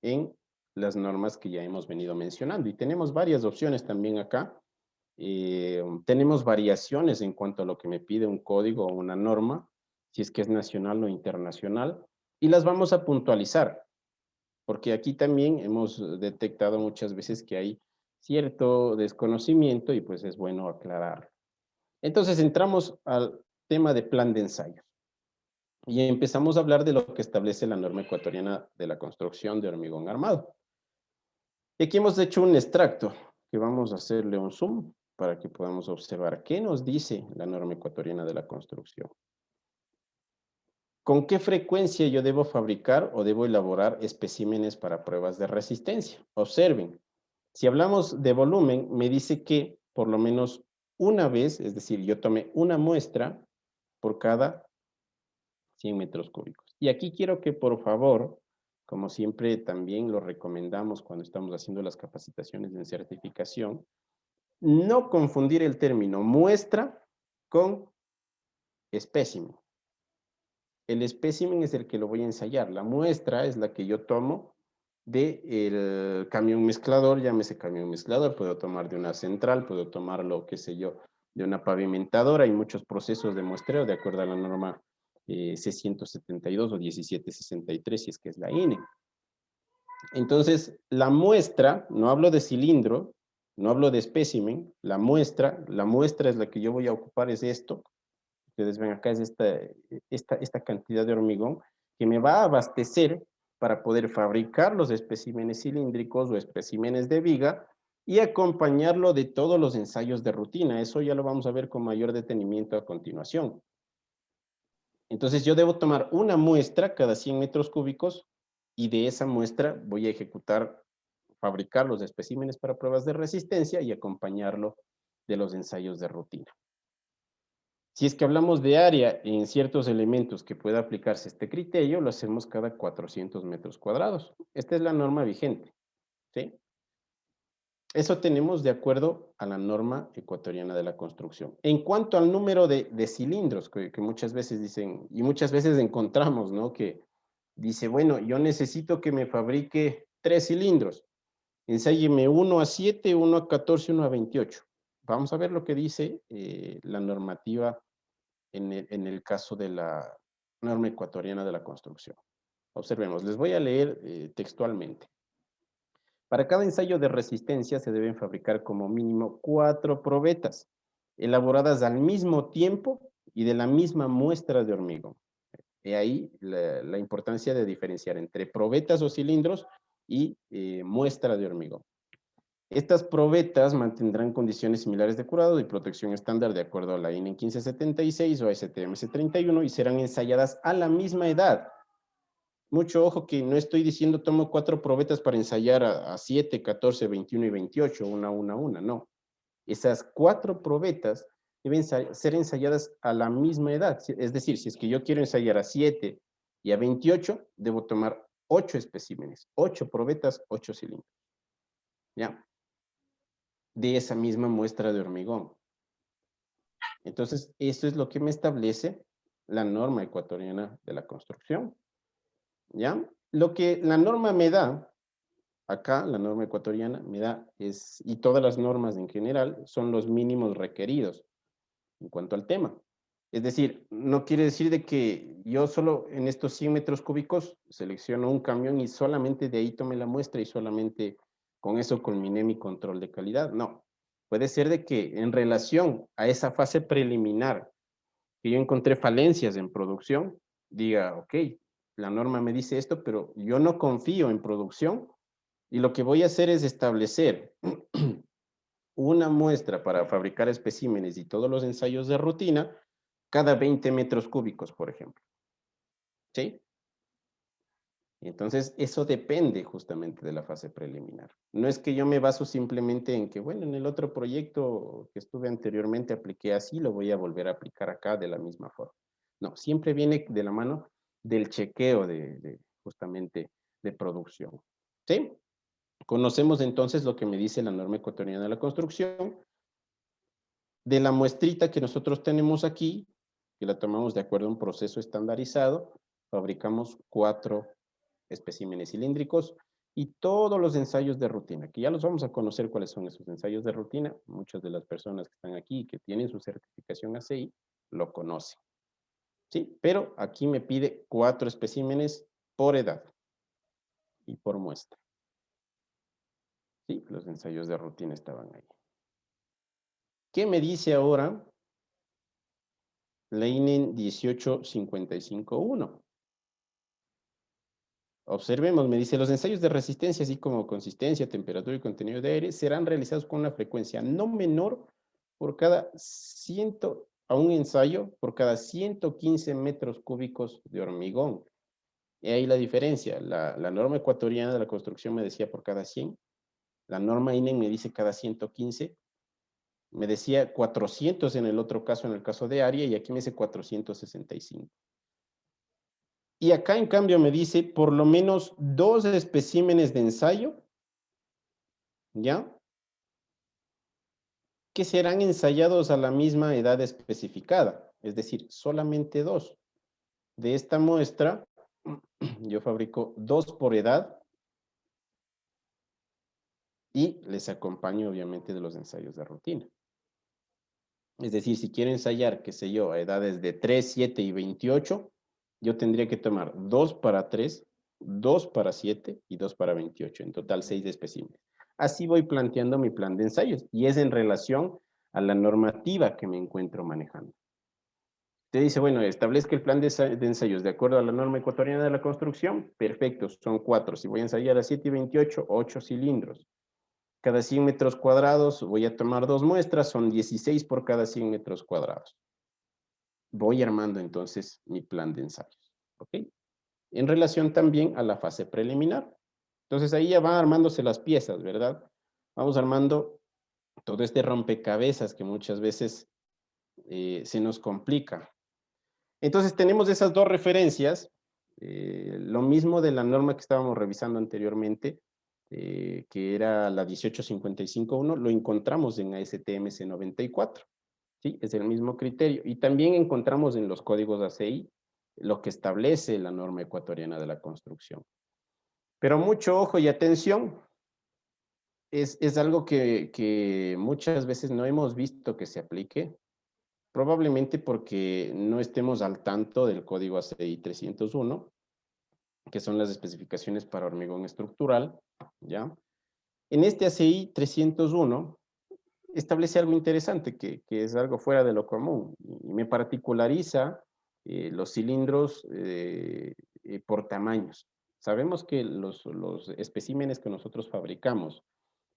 Speaker 2: en las normas que ya hemos venido mencionando. Y tenemos varias opciones también acá. Tenemos variaciones en cuanto a lo que me pide un código o una norma, si es que es nacional o internacional, y las vamos a puntualizar, porque aquí también hemos detectado muchas veces que hay cierto desconocimiento y pues es bueno aclarar. Entonces entramos al tema de plan de ensayos y empezamos a hablar de lo que establece la norma ecuatoriana de la construcción de hormigón armado. Y aquí hemos hecho un extracto que vamos a hacerle un zoom para que podamos observar qué nos dice la norma ecuatoriana de la construcción. ¿Con qué frecuencia yo debo fabricar o debo elaborar especímenes para pruebas de resistencia? Observen, si hablamos de volumen, me dice que por lo menos una vez, es decir, yo tomé una muestra por cada 100 metros cúbicos. Y aquí quiero que por favor, como siempre también lo recomendamos cuando estamos haciendo las capacitaciones en certificación, no confundir el término muestra con espécimen. El espécimen es el que lo voy a ensayar. La muestra es la que yo tomo del camión mezclador, llámese camión mezclador, puedo tomar de una central, puedo tomarlo, qué sé yo, de una pavimentadora. Hay muchos procesos de muestreo de acuerdo a la norma C172 o 1763, si es que es la INE. Entonces, la muestra, no hablo de cilindro, no hablo de espécimen, la muestra es la que yo voy a ocupar, es esto. Ustedes ven acá, es esta cantidad de hormigón que me va a abastecer para poder fabricar los especímenes cilíndricos o especímenes de viga y acompañarlo de todos los ensayos de rutina. Eso ya lo vamos a ver con mayor detenimiento a continuación. Entonces yo debo tomar una muestra cada 100 metros cúbicos y de esa muestra voy a ejecutar, fabricar los especímenes para pruebas de resistencia y acompañarlo de los ensayos de rutina. Si es que hablamos de área en ciertos elementos que pueda aplicarse este criterio, lo hacemos cada 400 metros cuadrados. Esta es la norma vigente, ¿sí? Eso tenemos de acuerdo a la norma ecuatoriana de la construcción. En cuanto al número de cilindros, que muchas veces dicen, y muchas veces encontramos, ¿no? Que dice, bueno, yo necesito que me fabrique 3 cilindros. Ensáyeme 1 a 7, 1 a 14, 1 a 28. Vamos a ver lo que dice la normativa en el caso de la norma ecuatoriana de la construcción. Observemos, les voy a leer textualmente. Para cada ensayo de resistencia se deben fabricar como mínimo 4 probetas, elaboradas al mismo tiempo y de la misma muestra de hormigón. Y ahí la importancia de diferenciar entre probetas o cilindros y muestra de hormigón. Estas probetas mantendrán condiciones similares de curado y protección estándar de acuerdo a la INE 1576 o STMS 31 y serán ensayadas a la misma edad. Mucho ojo que no estoy diciendo tomo 4 probetas para ensayar a 7, 14, 21 y 28, una, no. Esas 4 probetas deben ser ensayadas a la misma edad. Es decir, si es que yo quiero ensayar a 7 y a 28, debo tomar 8 especímenes, 8 probetas, 8 cilindros. ¿Ya? De esa misma muestra de hormigón. Entonces, eso es lo que me establece la norma ecuatoriana de la construcción. ¿Ya? Lo que la norma me da, acá la norma ecuatoriana me da es, y todas las normas en general, son los mínimos requeridos en cuanto al tema. Es decir, no quiere decir de que yo solo en estos 100 metros cúbicos selecciono un camión y solamente de ahí tomé la muestra y solamente con eso culminé mi control de calidad. No, puede ser de que en relación a esa fase preliminar que yo encontré falencias en producción, diga, ok, la norma me dice esto, pero yo no confío en producción y lo que voy a hacer es establecer una muestra para fabricar especímenes y todos los ensayos de rutina cada 20 metros cúbicos, por ejemplo. ¿Sí? Entonces, eso depende justamente de la fase preliminar. No es que yo me baso simplemente en que, bueno, en el otro proyecto que estuve anteriormente apliqué así, lo voy a volver a aplicar acá de la misma forma. No, siempre viene de la mano del chequeo de justamente de producción. ¿Sí? Conocemos entonces lo que me dice la norma ecuatoriana de la construcción. De la muestrita que nosotros tenemos aquí, que la tomamos de acuerdo a un proceso estandarizado, fabricamos 4 especímenes cilíndricos y todos los ensayos de rutina, que ya los vamos a conocer cuáles son esos ensayos de rutina. Muchas de las personas que están aquí, que tienen su certificación ACI, lo conocen. ¿Sí? Pero aquí me pide 4 especímenes por edad y por muestra. Sí, los ensayos de rutina estaban ahí. ¿Qué me dice ahora la INEN 18551? Observemos, me dice, los ensayos de resistencia, así como consistencia, temperatura y contenido de aire, serán realizados con una frecuencia no menor por cada 100, a un ensayo, por cada 115 metros cúbicos de hormigón. Y ahí la diferencia, la norma ecuatoriana de la construcción me decía por cada 100, la norma INEN me dice cada 115, me decía 400 en el otro caso, en el caso de área, y aquí me dice 465. Y acá, en cambio, me dice por lo menos 2 especímenes de ensayo, ¿ya? Que serán ensayados a la misma edad especificada, es decir, solamente 2. De esta muestra, yo fabrico 2 por edad y les acompaño, obviamente, de los ensayos de rutina. Es decir, si quiero ensayar, qué sé yo, a edades de 3, 7 y 28, yo tendría que tomar 2 para 3, 2 para 7 y 2 para 28, en total 6 especímenes. Así voy planteando mi plan de ensayos y es en relación a la normativa que me encuentro manejando. Te dice, bueno, establezca el plan de ensayos de acuerdo a la norma ecuatoriana de la construcción. Perfecto, son 4. Si voy a ensayar a 7 y 28, 8 cilindros. Cada 100 metros cuadrados voy a tomar 2 muestras, son 16 por cada 100 metros cuadrados. Voy armando entonces mi plan de ensayos. ¿Ok? En relación también a la fase preliminar. Entonces ahí ya van armándose las piezas, ¿verdad? Vamos armando todo este rompecabezas que muchas veces se nos complica. Entonces tenemos esas 2 referencias, lo mismo de la norma que estábamos revisando anteriormente, que era la 18551, lo encontramos en ASTM C94, ¿sí? Es el mismo criterio. Y también encontramos en los códigos ACI lo que establece la norma ecuatoriana de la construcción. Pero mucho ojo y atención, es algo que muchas veces no hemos visto que se aplique, probablemente porque no estemos al tanto del código ACI 301, que son las especificaciones para hormigón estructural, ¿ya? En este ACI 301 establece algo interesante, que es algo fuera de lo común, y me particulariza los cilindros por tamaños. Sabemos que los especímenes que nosotros fabricamos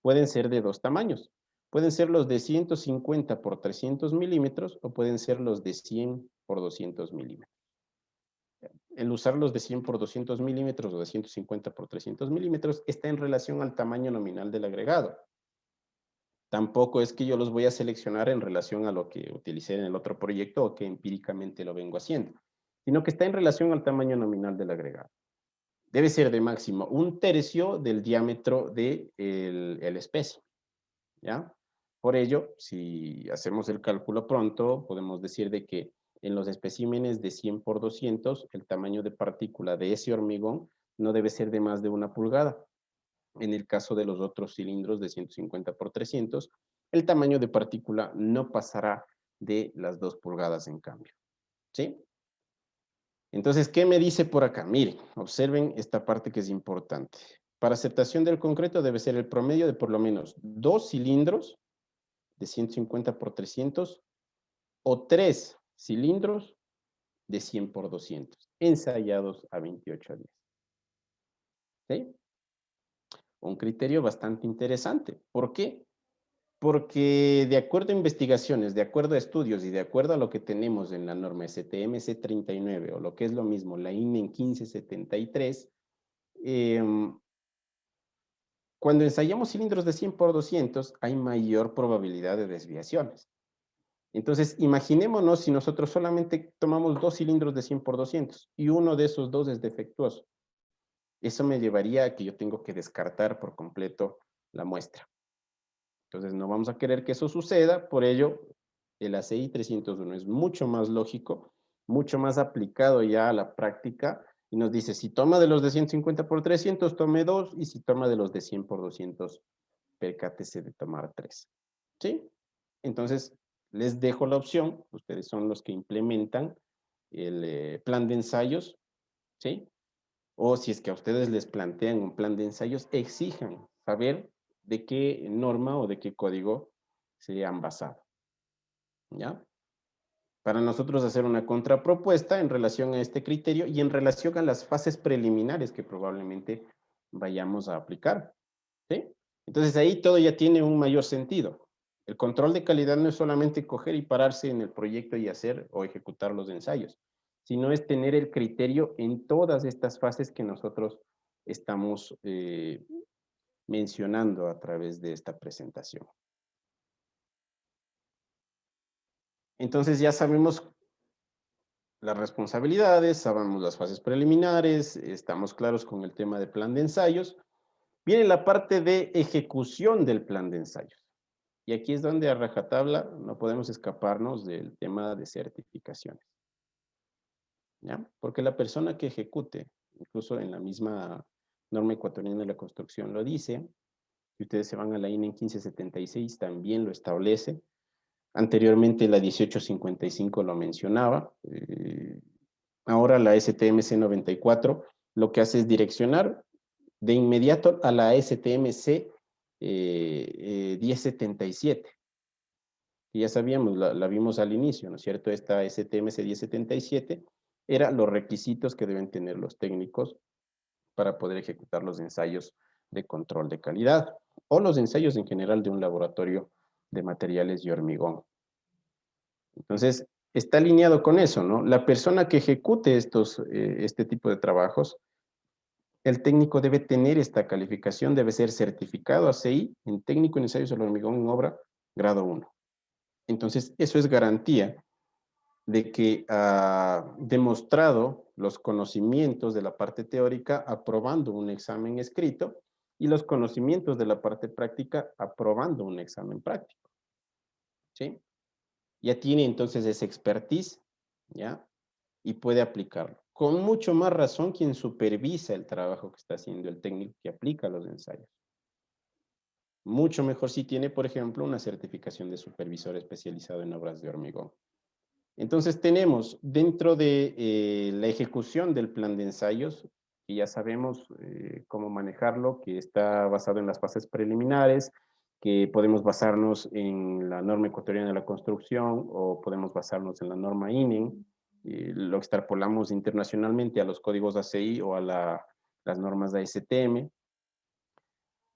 Speaker 2: pueden ser de 2 tamaños. Pueden ser los de 150 por 300 milímetros o pueden ser los de 100 por 200 milímetros. El usar los de 100 por 200 milímetros o de 150 por 300 milímetros está en relación al tamaño nominal del agregado. Tampoco es que yo los voy a seleccionar en relación a lo que utilicé en el otro proyecto o que empíricamente lo vengo haciendo, sino que está en relación al tamaño nominal del agregado. Debe ser de máximo 1/3 del diámetro del el espécimen, ¿ya? Por ello, si hacemos el cálculo pronto, podemos decir de que en los especímenes de 100 por 200, el tamaño de partícula de ese hormigón no debe ser de más de 1 pulgada. En el caso de los otros cilindros de 150 por 300, el tamaño de partícula no pasará de las 2 pulgadas en cambio. ¿Sí? Entonces, ¿qué me dice por acá? Miren, observen esta parte que es importante. Para aceptación del concreto debe ser el promedio de por lo menos 2 cilindros de 150 por 300 o 3 cilindros de 100 por 200, ensayados a 28 días. ¿Sí? Un criterio bastante interesante. ¿Por qué? Porque de acuerdo a investigaciones, de acuerdo a estudios y de acuerdo a lo que tenemos en la norma STM C39 o lo que es lo mismo, la INEN 1573, cuando ensayamos cilindros de 100 por 200 hay mayor probabilidad de desviaciones. Entonces, imaginémonos si nosotros solamente tomamos 2 cilindros de 100 por 200 y uno de esos dos es defectuoso. Eso me llevaría a que yo tengo que descartar por completo la muestra. Entonces, no vamos a querer que eso suceda, por ello, el ACI 301 es mucho más lógico, mucho más aplicado ya a la práctica, y nos dice, si toma de los de 150 por 300, tome 2, y si toma de los de 100 por 200, percátese de tomar 3. ¿Sí? Entonces, les dejo la opción, ustedes son los que implementan el plan de ensayos, ¿sí? O si es que a ustedes les plantean un plan de ensayos, exijan saber de qué norma o de qué código se han basado, ¿ya? Para nosotros hacer una contrapropuesta en relación a este criterio y en relación a las fases preliminares que probablemente vayamos a aplicar, ¿sí? Entonces ahí todo ya tiene un mayor sentido. El control de calidad no es solamente coger y pararse en el proyecto y hacer o ejecutar los ensayos, sino es tener el criterio en todas estas fases que nosotros estamos mencionando a través de esta presentación. Entonces ya sabemos las responsabilidades, sabemos las fases preliminares, estamos claros con el tema de plan de ensayos. Viene la parte de ejecución del plan de ensayos. Y aquí es donde a rajatabla no podemos escaparnos del tema de certificaciones, ¿ya? Porque la persona que ejecute, incluso en la misma norma ecuatoriana de la construcción lo dice, si ustedes se van a la INEN 1576 también lo establece. Anteriormente la 1855 lo mencionaba. Ahora la STMC 94 lo que hace es direccionar de inmediato a la STMC 1077. Y ya sabíamos, la vimos al inicio, ¿no es cierto? Esta STMC 1077 era los requisitos que deben tener los técnicos para poder ejecutar los ensayos de control de calidad o los ensayos en general de un laboratorio de materiales y hormigón. Entonces, está alineado con eso, ¿no? La persona que ejecute este tipo de trabajos, el técnico debe tener esta calificación, debe ser certificado ACI en técnico en ensayos del hormigón en obra grado 1. Entonces, eso es garantía de que ha demostrado los conocimientos de la parte teórica aprobando un examen escrito y los conocimientos de la parte práctica aprobando un examen práctico. ¿Sí? Ya tiene entonces esa expertise, ¿ya? Y puede aplicarlo. Con mucho más razón quien supervisa el trabajo que está haciendo el técnico que aplica los ensayos. Mucho mejor si tiene, por ejemplo, una certificación de supervisor especializado en obras de hormigón. Entonces tenemos dentro de la ejecución del plan de ensayos, y ya sabemos cómo manejarlo, que está basado en las fases preliminares, que podemos basarnos en la norma ecuatoriana de la construcción o podemos basarnos en la norma INEN, lo extrapolamos internacionalmente a los códigos ACI o a las normas de ASTM.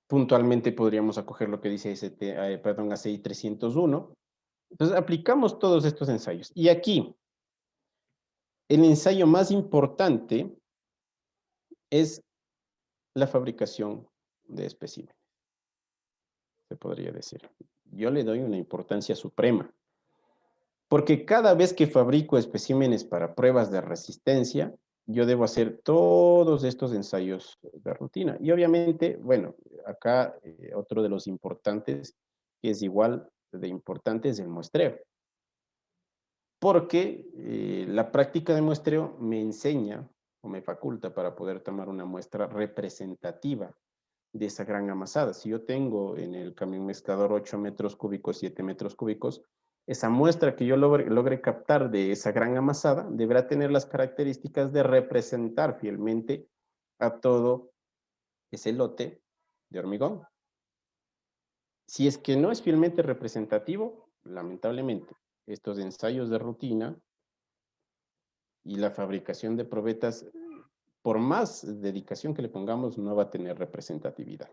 Speaker 2: Puntualmente podríamos acoger lo que dice ACI 301. Entonces aplicamos todos estos ensayos. Y aquí, el ensayo más importante es la fabricación de especímenes, se podría decir. Yo le doy una importancia suprema, porque cada vez que fabrico especímenes para pruebas de resistencia, yo debo hacer todos estos ensayos de rutina. Y obviamente, bueno, acá otro de los importantes, que es igual de importante, es el muestreo. Porque la práctica de muestreo me enseña o me faculta para poder tomar una muestra representativa de esa gran amasada. Si yo tengo en el camión mezclador 8 metros cúbicos, 7 metros cúbicos, esa muestra que yo logre captar de esa gran amasada deberá tener las características de representar fielmente a todo ese lote de hormigón. Si es que no es fielmente representativo, lamentablemente, estos ensayos de rutina y la fabricación de probetas, por más dedicación que le pongamos, no va a tener representatividad.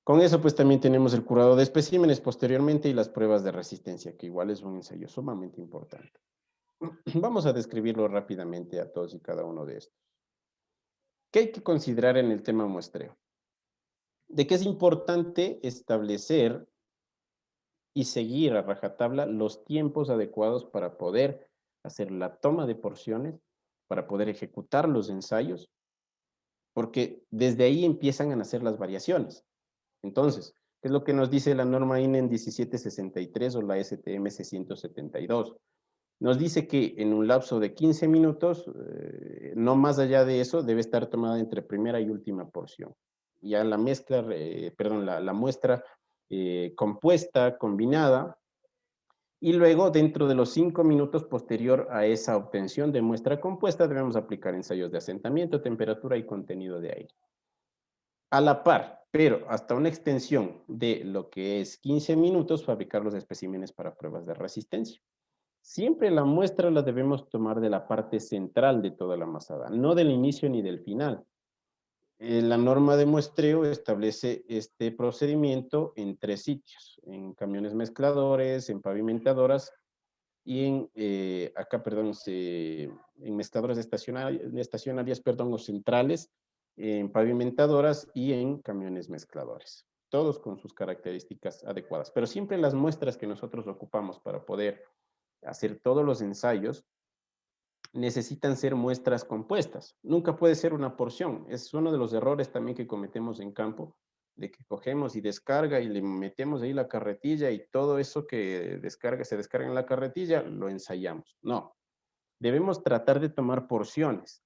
Speaker 2: Con eso, pues también tenemos el curado de especímenes posteriormente y las pruebas de resistencia, que igual es un ensayo sumamente importante. Vamos a describirlo rápidamente a todos y cada uno de estos. ¿Qué hay que considerar en el tema muestreo? De que es importante establecer y seguir a rajatabla los tiempos adecuados para poder hacer la toma de porciones, para poder ejecutar los ensayos, porque desde ahí empiezan a nacer las variaciones. Entonces, ¿qué es lo que nos dice la norma INEN 1763 o la STM 672? Nos dice que en un lapso de 15 minutos, no más allá de eso, debe estar tomada entre primera y última porción. Ya la mezcla, la muestra compuesta, combinada, y luego dentro de los 5 minutos posterior a esa obtención de muestra compuesta debemos aplicar ensayos de asentamiento, temperatura y contenido de aire. A la par, pero hasta una extensión de lo que es 15 minutos, fabricar los especímenes para pruebas de resistencia. Siempre la muestra la debemos tomar de la parte central de toda la amasada, no del inicio ni del final. La norma de muestreo establece este procedimiento en 3 sitios, en camiones mezcladores, en pavimentadoras y en mezcladoras estacionarias, o centrales, en pavimentadoras y en camiones mezcladores, todos con sus características adecuadas. Pero siempre las muestras que nosotros ocupamos para poder hacer todos los ensayos necesitan ser muestras compuestas. Nunca puede ser una porción. Es uno de los errores también que cometemos en campo, de que cogemos y descarga y le metemos ahí la carretilla y todo eso que se descarga en la carretilla, lo ensayamos. No. Debemos tratar de tomar porciones.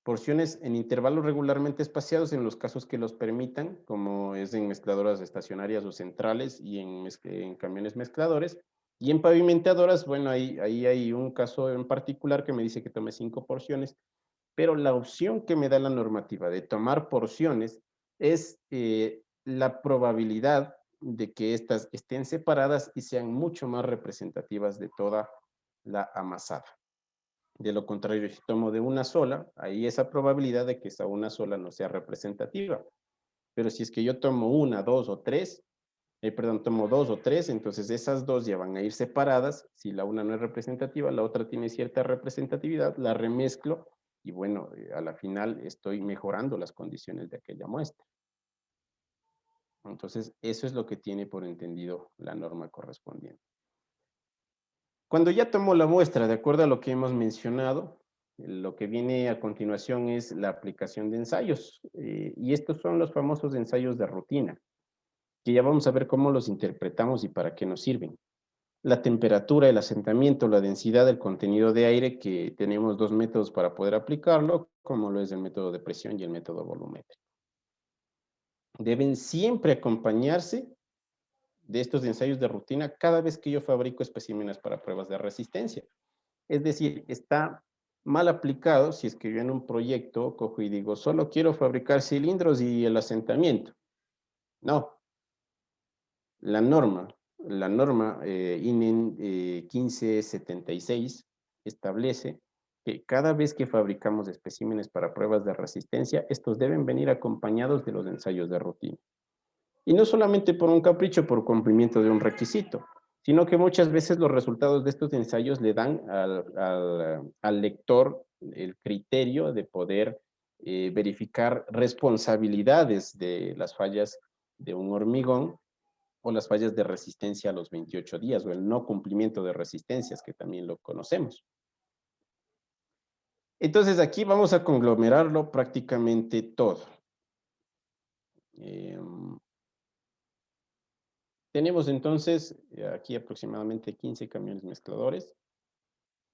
Speaker 2: Porciones en intervalos regularmente espaciados en los casos que los permitan, como es en mezcladoras estacionarias o centrales y en camiones mezcladores. Y en pavimentadoras, bueno, ahí hay un caso en particular que me dice que tome 5 porciones, pero la opción que me da la normativa de tomar porciones es la probabilidad de que estas estén separadas y sean mucho más representativas de toda la amasada. De lo contrario, si tomo de una sola, hay esa probabilidad de que esa una sola no sea representativa. Pero si es que yo tomo una, dos o tres, tomo dos o tres, entonces esas dos ya van a ir separadas. Si la una no es representativa, la otra tiene cierta representatividad, la remezclo y bueno, a la final estoy mejorando las condiciones de aquella muestra. Entonces, eso es lo que tiene por entendido la norma correspondiente. Cuando ya tomo la muestra, de acuerdo a lo que hemos mencionado, lo que viene a continuación es la aplicación de ensayos. Y estos son los famosos ensayos de rutina, que ya vamos a ver cómo los interpretamos y para qué nos sirven. La temperatura, el asentamiento, la densidad del contenido de aire, que tenemos 2 métodos para poder aplicarlo, como lo es el método de presión y el método volumétrico. Deben siempre acompañarse de estos ensayos de rutina cada vez que yo fabrico especímenes para pruebas de resistencia. Es decir, está mal aplicado si es que yo en un proyecto cojo y digo, solo quiero fabricar cilindros y el asentamiento. No. La norma INEN 1576 establece que cada vez que fabricamos especímenes para pruebas de resistencia, estos deben venir acompañados de los ensayos de rutina. Y no solamente por un capricho, por cumplimiento de un requisito, sino que muchas veces los resultados de estos ensayos le dan al lector el criterio de poder verificar responsabilidades de las fallas de un hormigón o las fallas de resistencia a los 28 días o el no cumplimiento de resistencias, que también lo conocemos. Entonces aquí vamos a conglomerarlo prácticamente todo. Tenemos entonces aquí aproximadamente 15 camiones mezcladores,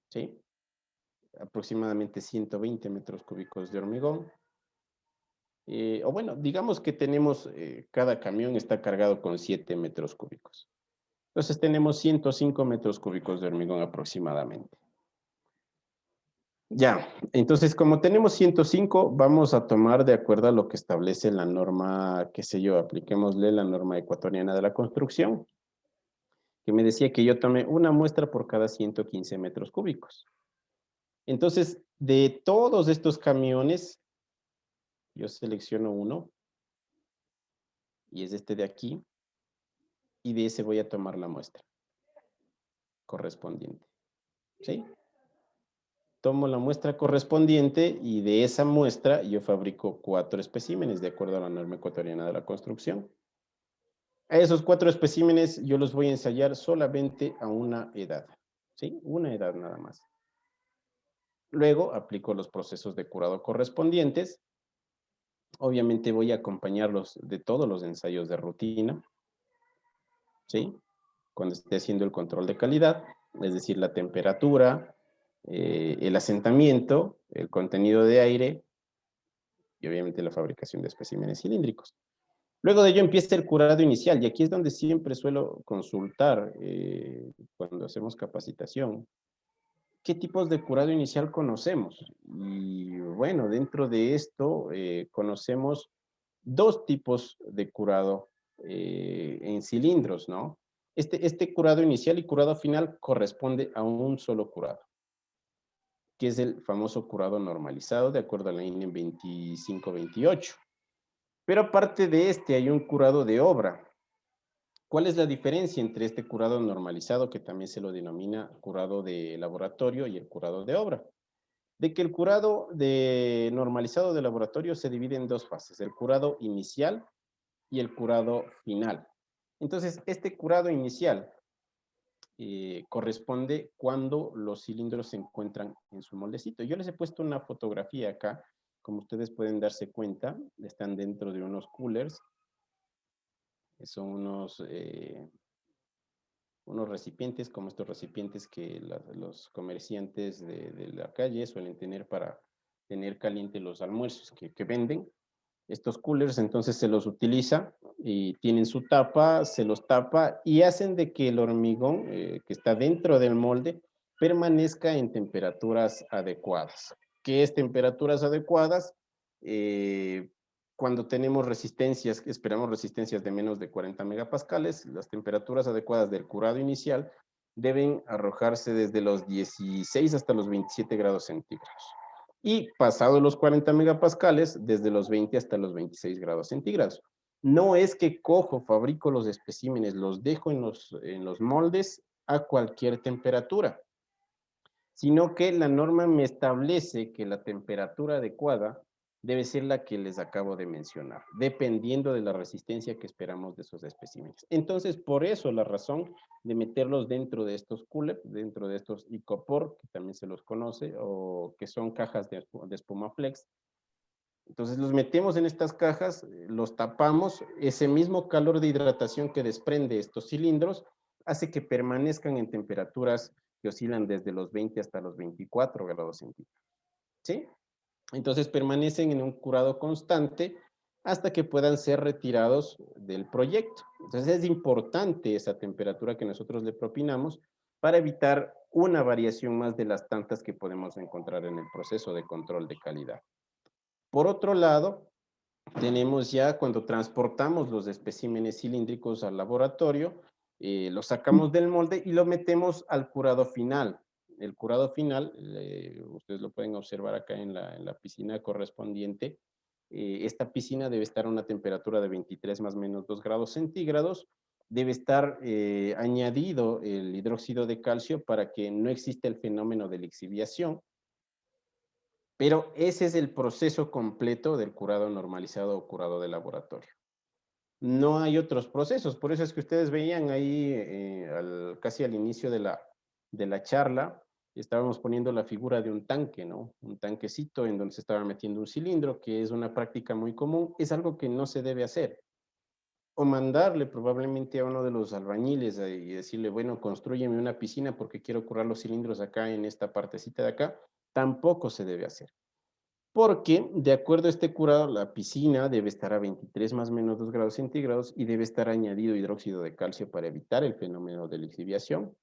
Speaker 2: ¿sí? Aproximadamente 120 metros cúbicos de hormigón. O bueno, digamos que tenemos, cada camión está cargado con 7 metros cúbicos. Entonces tenemos 105 metros cúbicos de hormigón aproximadamente. Ya, entonces como tenemos 105, vamos a tomar de acuerdo a lo que establece la norma, qué sé yo, apliquémosle la norma ecuatoriana de la construcción, que me decía que yo tome una muestra por cada 115 metros cúbicos. Entonces, de todos estos camiones, yo selecciono uno, y es este de aquí, y de ese voy a tomar la muestra correspondiente, ¿sí? Tomo la muestra correspondiente y de esa muestra yo fabrico 4 especímenes de acuerdo a la norma ecuatoriana de la construcción. A esos 4 especímenes yo los voy a ensayar solamente a una edad, ¿sí? Una edad nada más. Luego aplico los procesos de curado correspondientes. Obviamente voy a acompañarlos de todos los ensayos de rutina, ¿sí? Cuando esté haciendo el control de calidad, es decir, la temperatura, el asentamiento, el contenido de aire y obviamente la fabricación de especímenes cilíndricos. Luego de ello empieza el curado inicial y aquí es donde siempre suelo consultar cuando hacemos capacitación. ¿Qué tipos de curado inicial conocemos? Y bueno, dentro de esto conocemos 2 tipos de curado en cilindros, ¿no? Este curado inicial y curado final corresponde a un solo curado, que es el famoso curado normalizado, de acuerdo a la INE 2528. Pero aparte de este, hay un curado de obra. ¿Cuál es la diferencia entre este curado normalizado, que también se lo denomina curado de laboratorio, y el curado de obra? De que el curado normalizado de laboratorio se divide en 2 fases, el curado inicial y el curado final. Entonces, este curado inicial corresponde cuando los cilindros se encuentran en su moldecito. Yo les he puesto una fotografía acá, como ustedes pueden darse cuenta, están dentro de unos coolers, son unos recipientes, como estos recipientes que los comerciantes de la calle suelen tener para tener caliente los almuerzos que venden. Estos coolers entonces se los utiliza y tienen su tapa, se los tapa y hacen de que el hormigón que está dentro del molde permanezca en temperaturas adecuadas. ¿Qué es temperaturas adecuadas? Cuando tenemos resistencias, esperamos resistencias de menos de 40 megapascales, las temperaturas adecuadas del curado inicial deben arrojarse desde los 16 hasta los 27 grados centígrados. Y pasado los 40 megapascales, desde los 20 hasta los 26 grados centígrados. No es que cojo, fabrico los especímenes, los dejo en los moldes a cualquier temperatura, sino que la norma me establece que la temperatura adecuada debe ser la que les acabo de mencionar, dependiendo de la resistencia que esperamos de esos especímenes. Entonces, por eso la razón de meterlos dentro de estos coolers, dentro de estos Icopor, que también se los conoce, o que son cajas de espuma flex. Entonces los metemos en estas cajas, los tapamos, ese mismo calor de hidratación que desprende estos cilindros hace que permanezcan en temperaturas que oscilan desde los 20 hasta los 24 grados centígrados, ¿sí? Entonces permanecen en un curado constante hasta que puedan ser retirados del proyecto. Entonces es importante esa temperatura que nosotros le propinamos para evitar una variación más de las tantas que podemos encontrar en el proceso de control de calidad. Por otro lado, tenemos ya cuando transportamos los especímenes cilíndricos al laboratorio, los sacamos del molde y lo metemos al curado final. El curado final, ustedes lo pueden observar acá en la piscina correspondiente. Esta piscina debe estar a una temperatura de 23 más o menos 2 grados centígrados. Debe estar añadido el hidróxido de calcio para que no exista el fenómeno de lixiviación. Pero ese es el proceso completo del curado normalizado o curado de laboratorio. No hay otros procesos, por eso es que ustedes veían ahí casi al inicio de la charla, estábamos poniendo la figura de un tanque, ¿no? Un tanquecito en donde se estaba metiendo un cilindro, que es una práctica muy común, es algo que no se debe hacer. O mandarle probablemente a uno de los albañiles y decirle, bueno, construyeme una piscina porque quiero curar los cilindros acá en esta partecita de acá, tampoco se debe hacer. porque de acuerdo a este curado, la piscina debe estar a 23 más o menos 2 grados centígrados y debe estar añadido hidróxido de calcio para evitar el fenómeno de lixiviación.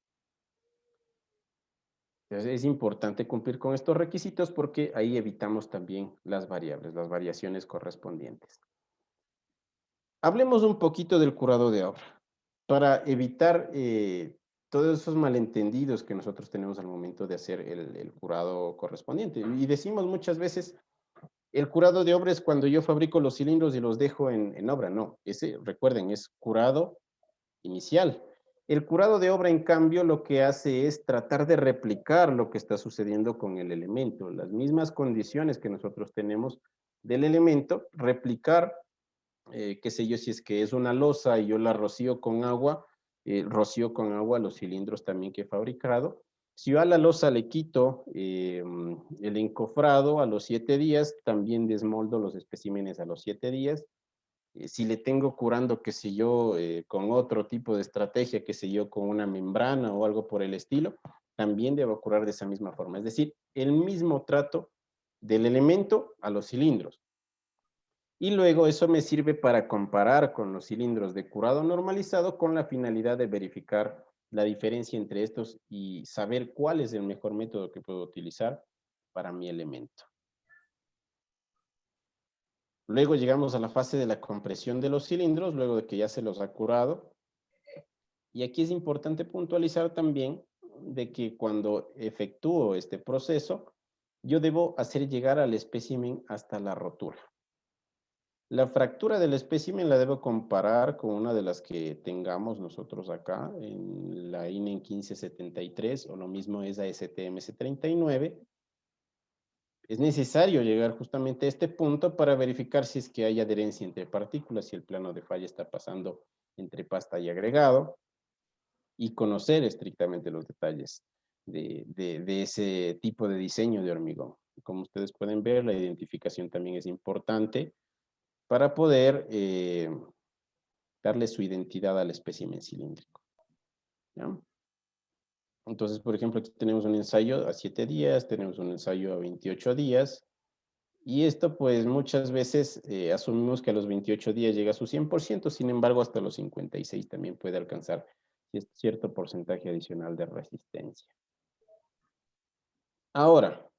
Speaker 2: Entonces es importante cumplir con estos requisitos porque ahí evitamos también las variables, las variaciones correspondientes. Hablemos un poquito del curado de obra para evitar todos esos malentendidos que nosotros tenemos al momento de hacer el curado correspondiente. Y decimos muchas veces, el curado de obra es cuando yo fabrico los cilindros y los dejo en obra. No, ese, recuerden, es curado inicial. El curado de obra, en cambio, lo que hace es tratar de replicar lo que está sucediendo con el elemento, las mismas condiciones que nosotros tenemos del elemento, replicar, qué sé yo, si es que es una losa y yo la rocío con agua los cilindros también que he fabricado. Si yo a la losa le quito el encofrado a los 7 días, también desmoldo los especímenes a los 7 días. Si le tengo curando, qué sé yo, con otro tipo de estrategia, qué sé yo, con una membrana o algo por el estilo, también debo curar de esa misma forma. Es decir, el mismo trato del elemento a los cilindros. Y luego eso me sirve para comparar con los cilindros de curado normalizado con la finalidad de verificar la diferencia entre estos y saber cuál es el mejor método que puedo utilizar para mi elemento. Luego llegamos a la fase de la compresión de los cilindros, luego de que ya se los ha curado. Y aquí es importante puntualizar también de que cuando efectúo este proceso, yo debo hacer llegar al espécimen hasta la rotura. La fractura del espécimen la debo comparar con una de las que tengamos nosotros acá, en la INEN 1573, o lo mismo es a STMS 39. Es necesario llegar justamente a este punto para verificar si es que hay adherencia entre partículas, si el plano de falla está pasando entre pasta y agregado, y conocer estrictamente los detalles de ese tipo de diseño de hormigón. Como ustedes pueden ver, la identificación también es importante para poder darle su identidad al espécimen cilíndrico. ¿Ya? Entonces, por ejemplo, aquí tenemos un ensayo a 7 días, tenemos un ensayo a 28 días, y esto pues muchas veces asumimos que a los 28 días llega a su 100%, sin embargo hasta los 56 también puede alcanzar cierto porcentaje adicional de resistencia. Ahora,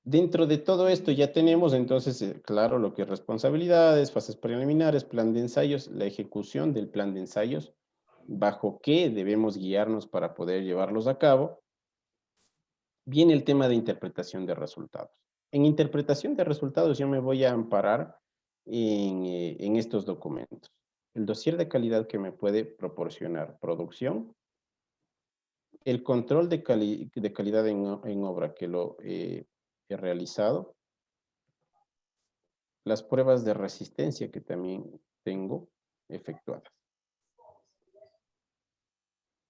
Speaker 2: dentro de todo esto ya tenemos entonces, claro, lo que es responsabilidades, fases preliminares, plan de ensayos, la ejecución del plan de ensayos, bajo qué debemos guiarnos para poder llevarlos a cabo. Viene el tema de interpretación de resultados. En interpretación de resultados yo me voy a amparar en estos documentos. El dossier de calidad que me puede proporcionar producción, el control de calidad en obra que lo he realizado, las pruebas de resistencia que también tengo efectuadas.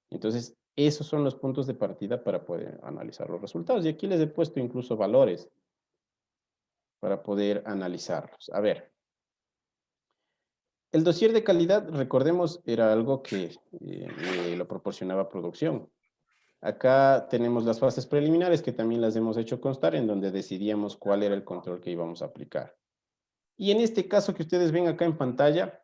Speaker 2: Entonces, esos son los puntos de partida para poder analizar los resultados. Y aquí les he puesto incluso valores para poder analizarlos. A ver, el dossier de calidad, recordemos, era algo que me lo proporcionaba producción. Acá tenemos las fases preliminares que también las hemos hecho constar en donde decidíamos cuál era el control que íbamos a aplicar. Y en este caso que ustedes ven acá en pantalla,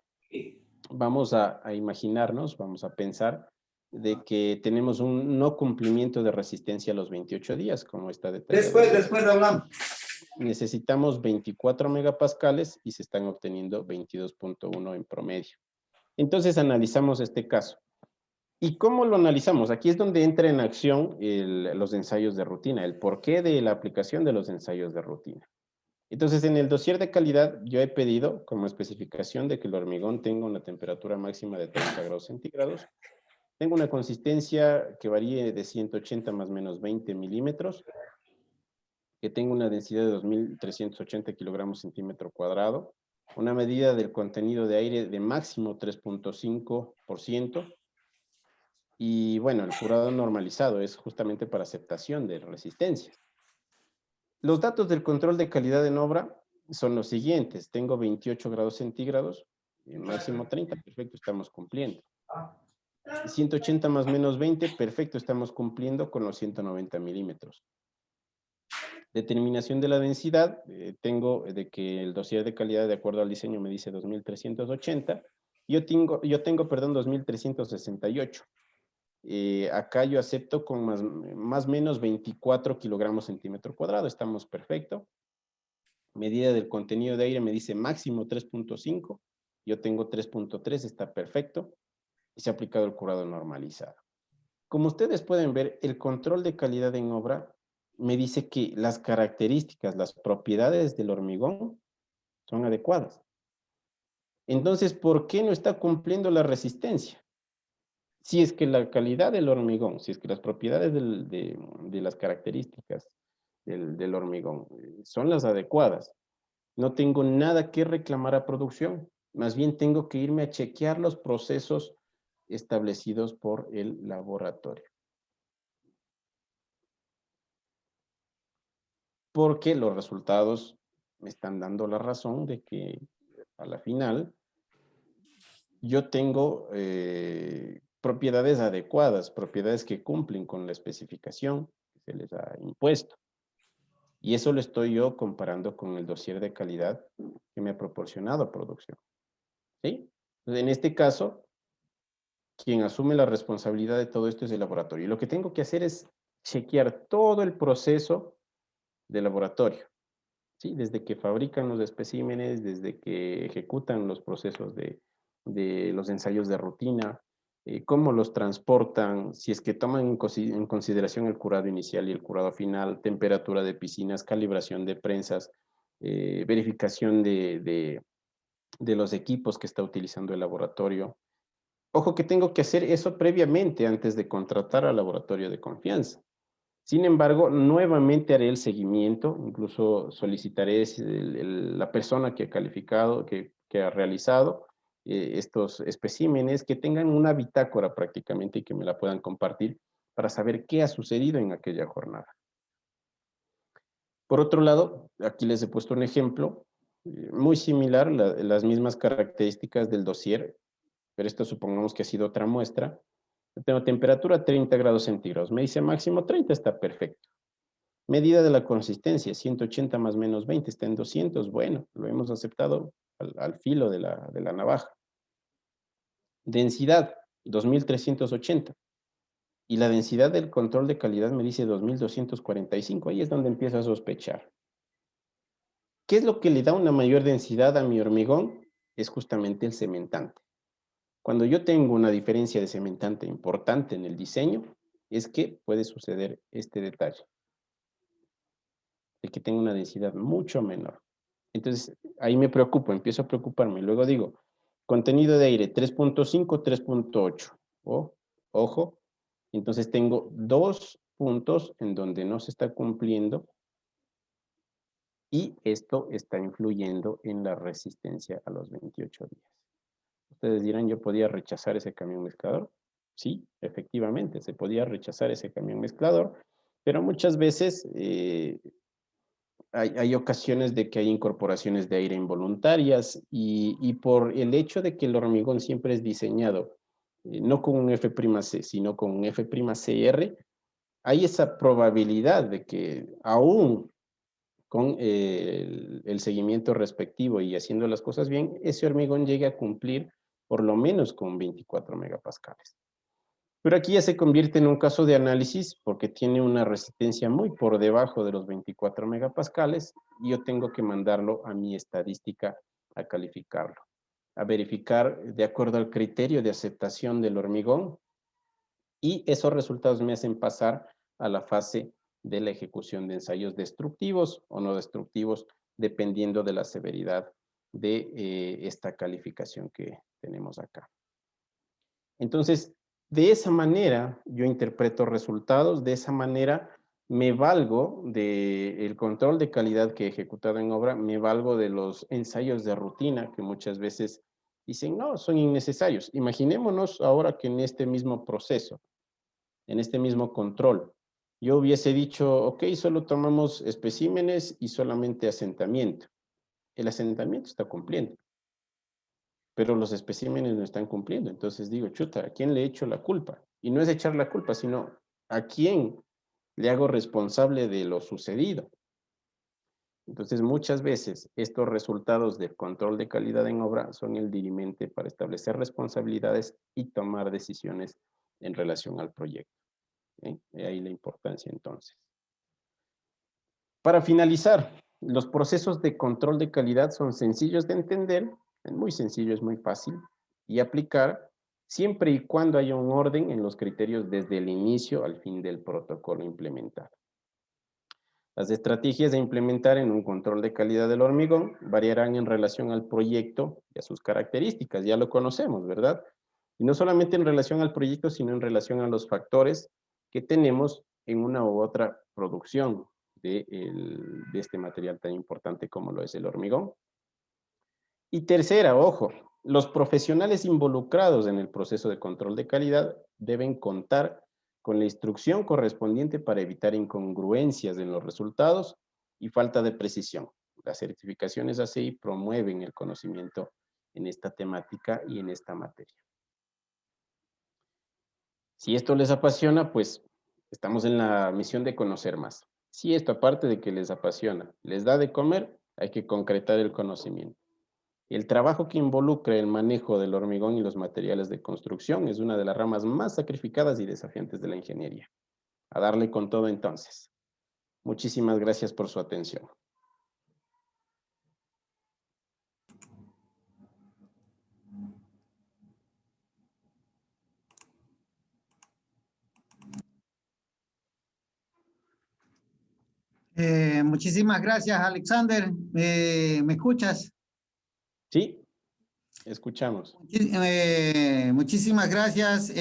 Speaker 2: vamos a imaginarnos, vamos a pensar de que tenemos un no cumplimiento de resistencia a los 28 días, como está detallado.
Speaker 1: Después hablamos.
Speaker 2: Necesitamos 24 megapascales y se están obteniendo 22.1 en promedio. Entonces analizamos este caso. ¿Y cómo lo analizamos? Aquí es donde entra en acción los ensayos de rutina, el porqué de la aplicación de los ensayos de rutina. Entonces, en el dossier de calidad, yo he pedido como especificación de que el hormigón tenga una temperatura máxima de 30 grados centígrados, tenga una consistencia que varíe de 180 más o menos 20 milímetros, que tenga una densidad de 2.380 kilogramos centímetro cuadrado, una medida del contenido de aire de máximo 3.5%, y bueno, el curado normalizado es justamente para aceptación de resistencia. Los datos del control de calidad en obra son los siguientes. Tengo 28 grados centígrados, máximo 30, perfecto, estamos cumpliendo. 180 más menos 20, perfecto, estamos cumpliendo con los 190 milímetros. Determinación de la densidad, tengo de que el dossier de calidad de acuerdo al diseño me dice 2380, yo tengo, perdón, 2368. Acá yo acepto con más o menos 24 kilogramos centímetro cuadrado, estamos perfecto. Medida del contenido de aire me dice máximo 3.5, yo tengo 3.3, está perfecto, y se ha aplicado el curado normalizado. Como ustedes pueden ver, el control de calidad en obra me dice que las características, las propiedades del hormigón son adecuadas. Entonces, ¿por qué no está cumpliendo la resistencia? Si es que la calidad del hormigón, si es que las propiedades de las características del hormigón son las adecuadas, no tengo nada que reclamar a producción. Más bien tengo que irme a chequear los procesos establecidos por el laboratorio. Porque los resultados me están dando la razón de que a la final yo tengo propiedades adecuadas, propiedades que cumplen con la especificación que se les ha impuesto. Y eso lo estoy yo comparando con el dossier de calidad que me ha proporcionado producción. ¿Sí? Entonces, en este caso, quien asume la responsabilidad de todo esto es el laboratorio. Y lo que tengo que hacer es chequear todo el proceso del laboratorio. ¿Sí? Desde que fabrican los especímenes, desde que ejecutan los procesos de los ensayos de rutina, cómo los transportan, si es que toman en consideración el curado inicial y el curado final, temperatura de piscinas, calibración de prensas, verificación de los equipos que está utilizando el laboratorio. Ojo que tengo que hacer eso previamente antes de contratar al laboratorio de confianza. Sin embargo, nuevamente haré el seguimiento, incluso solicitaré la persona que ha calificado, que ha realizado estos especímenes, que tengan una bitácora prácticamente y que me la puedan compartir para saber qué ha sucedido en aquella jornada. Por otro lado, aquí les he puesto un ejemplo muy similar, las mismas características del dossier, pero esto supongamos que ha sido otra muestra. Tengo temperatura 30 grados centígrados, me dice máximo 30, está perfecto. Medida de la consistencia, 180 más menos 20, está en 200. Bueno, lo hemos aceptado al filo de la navaja. Densidad, 2380. Y la densidad del control de calidad me dice 2245. Ahí es donde empiezo a sospechar. ¿Qué es lo que le da una mayor densidad a mi hormigón? Es justamente el cementante. Cuando yo tengo una diferencia de cementante importante en el diseño, es que puede suceder este detalle. El que tenga una densidad mucho menor. Entonces, ahí me preocupo, empiezo a preocuparme. Luego digo, contenido de aire 3.5, 3.8. Ojo, entonces tengo dos puntos en donde no se está cumpliendo y esto está influyendo en la resistencia a los 28 días. Ustedes dirán, ¿yo podía rechazar ese camión mezclador? Sí, efectivamente, se podía rechazar ese camión mezclador, pero muchas veces hay ocasiones de que hay incorporaciones de aire involuntarias y por el hecho de que el hormigón siempre es diseñado no con un F'C, sino con un F'Cr, hay esa probabilidad de que aún con el seguimiento respectivo y haciendo las cosas bien, ese hormigón llegue a cumplir por lo menos con 24 megapascales. Pero aquí ya se convierte en un caso de análisis porque tiene una resistencia muy por debajo de los 24 megapascales y yo tengo que mandarlo a mi estadística a calificarlo, a verificar de acuerdo al criterio de aceptación del hormigón y esos resultados me hacen pasar a la fase de la ejecución de ensayos destructivos o no destructivos dependiendo de la severidad de esta calificación que tenemos acá. Entonces, de esa manera yo interpreto resultados, de esa manera me valgo del control de calidad que he ejecutado en obra, me valgo de los ensayos de rutina que muchas veces dicen, no, son innecesarios. Imaginémonos ahora que en este mismo proceso, en este mismo control, yo hubiese dicho, ok, solo tomamos especímenes y solamente asentamiento. El asentamiento está cumpliendo, pero los especímenes no están cumpliendo. Entonces digo, chuta, ¿a quién le echo la culpa? Y no es echar la culpa, sino ¿a quién le hago responsable de lo sucedido? Entonces, muchas veces estos resultados del control de calidad en obra son el dirimente para establecer responsabilidades y tomar decisiones en relación al proyecto. De ahí la importancia entonces. Para finalizar, los procesos de control de calidad son sencillos de entender, es muy sencillo, es muy fácil, y aplicar siempre y cuando haya un orden en los criterios desde el inicio al fin del protocolo implementado. Las estrategias de implementar en un control de calidad del hormigón variarán en relación al proyecto y a sus características, ya lo conocemos, ¿verdad? Y no solamente en relación al proyecto, sino en relación a los factores que tenemos en una u otra producción de este material tan importante como lo es el hormigón. Y tercera, ojo, los profesionales involucrados en el proceso de control de calidad deben contar con la instrucción correspondiente para evitar incongruencias en los resultados y falta de precisión. Las certificaciones ACI promueven el conocimiento en esta temática y en esta materia. Si esto les apasiona, pues estamos en la misión de conocer más. Si esto, aparte de que les apasiona, les da de comer, hay que concretar el conocimiento. El trabajo que involucra el manejo del hormigón y los materiales de construcción es una de las ramas más sacrificadas y desafiantes de la ingeniería. A darle con todo entonces. Muchísimas gracias por su atención.
Speaker 1: Muchísimas gracias, Alexander. ¿Me escuchas?
Speaker 2: Sí, escuchamos.
Speaker 1: Muchísimas gracias.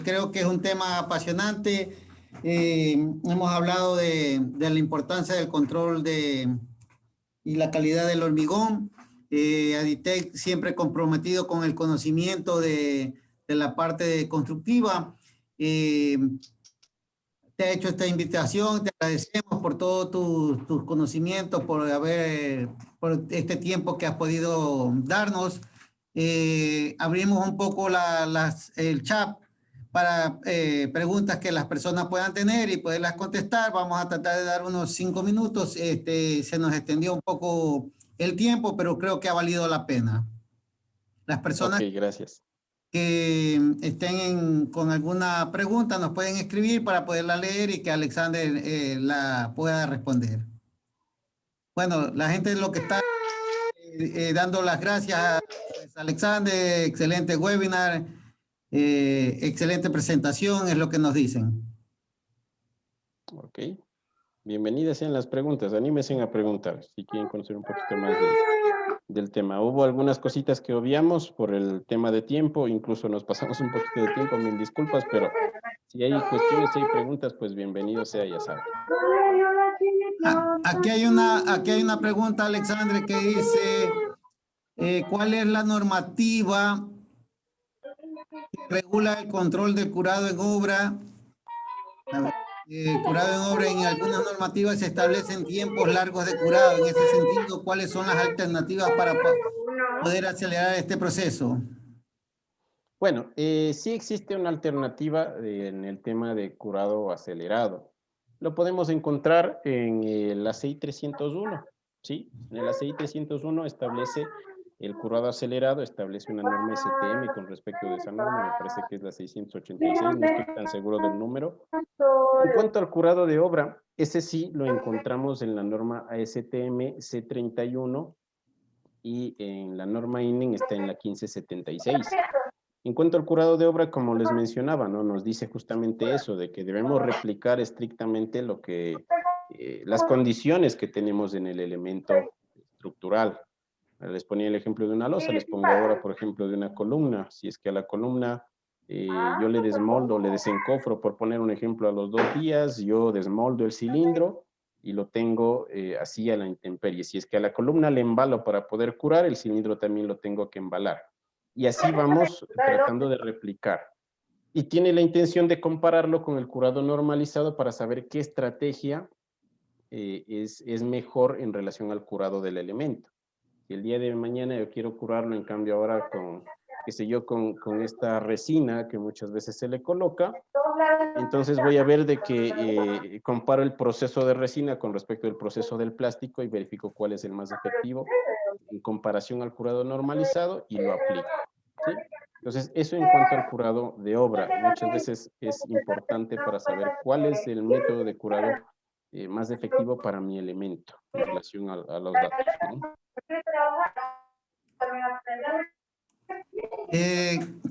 Speaker 1: Creo que es un tema apasionante. Hemos hablado de la importancia del control y la calidad del hormigón. Aditec siempre comprometido con el conocimiento de la parte constructiva. Te ha hecho esta invitación, te agradecemos por todos tus conocimientos, por este tiempo que has podido darnos. Abrimos un poco el chat para preguntas que las personas puedan tener y poderlas contestar. Vamos a tratar de dar unos 5 minutos. Se nos extendió un poco el tiempo, pero creo que ha valido la pena. Las
Speaker 2: Ok,
Speaker 1: personas
Speaker 2: gracias.
Speaker 1: que estén con alguna pregunta nos pueden escribir para poderla leer y que Alexander la pueda responder. Bueno, la gente es lo que está dando las gracias, pues, Alexander, excelente webinar, excelente presentación, es lo que nos dicen.
Speaker 2: Ok. Bienvenidas sean las preguntas. Anímense a preguntar si quieren conocer un poquito más del tema. Hubo algunas cositas que obviamos por el tema de tiempo, incluso nos pasamos un poquito de tiempo, mil disculpas, pero si hay cuestiones, si hay preguntas, pues bienvenido sea, ya saben.
Speaker 1: Aquí hay una pregunta, Alexandre, que dice, ¿cuál es la normativa que regula el control del curado en obra? Curado en obra, en algunas normativas se establecen tiempos largos de curado. En ese sentido, ¿cuáles son las alternativas para poder acelerar este proceso?
Speaker 2: Bueno, sí existe una alternativa en el tema de curado acelerado. Lo podemos encontrar en el ACI 301, ¿sí? En el ACI 301 establece el curado acelerado, establece una norma STM con respecto de esa norma, me parece que es la 686, no estoy tan seguro del número. En cuanto al curado de obra, ese sí lo encontramos en la norma ASTM C31 y en la norma INEN está en la 1576. En cuanto al curado de obra, como les mencionaba, ¿no? Nos dice justamente eso, de que debemos replicar estrictamente las condiciones que tenemos en el elemento estructural. Les ponía el ejemplo de una losa, les pongo ahora, por ejemplo, de una columna. Si es que a la columna yo le desmoldo, le desencofro, por poner un ejemplo, a los 2 días, yo desmoldo el cilindro y lo tengo así a la intemperie. Si es que a la columna le embalo para poder curar, el cilindro también lo tengo que embalar. Y así vamos tratando de replicar. Y tiene la intención de compararlo con el curado normalizado para saber qué estrategia es mejor en relación al curado del elemento. Si el día de mañana yo quiero curarlo, en cambio ahora qué sé yo, con esta resina que muchas veces se le coloca. Entonces voy a ver de que comparo el proceso de resina con respecto al proceso del plástico y verifico cuál es el más efectivo en comparación al curado normalizado y lo aplico, ¿sí? Entonces, eso en cuanto al curado de obra. Muchas veces es importante para saber cuál es el método de curado más efectivo para mi elemento en relación a los datos, ¿no?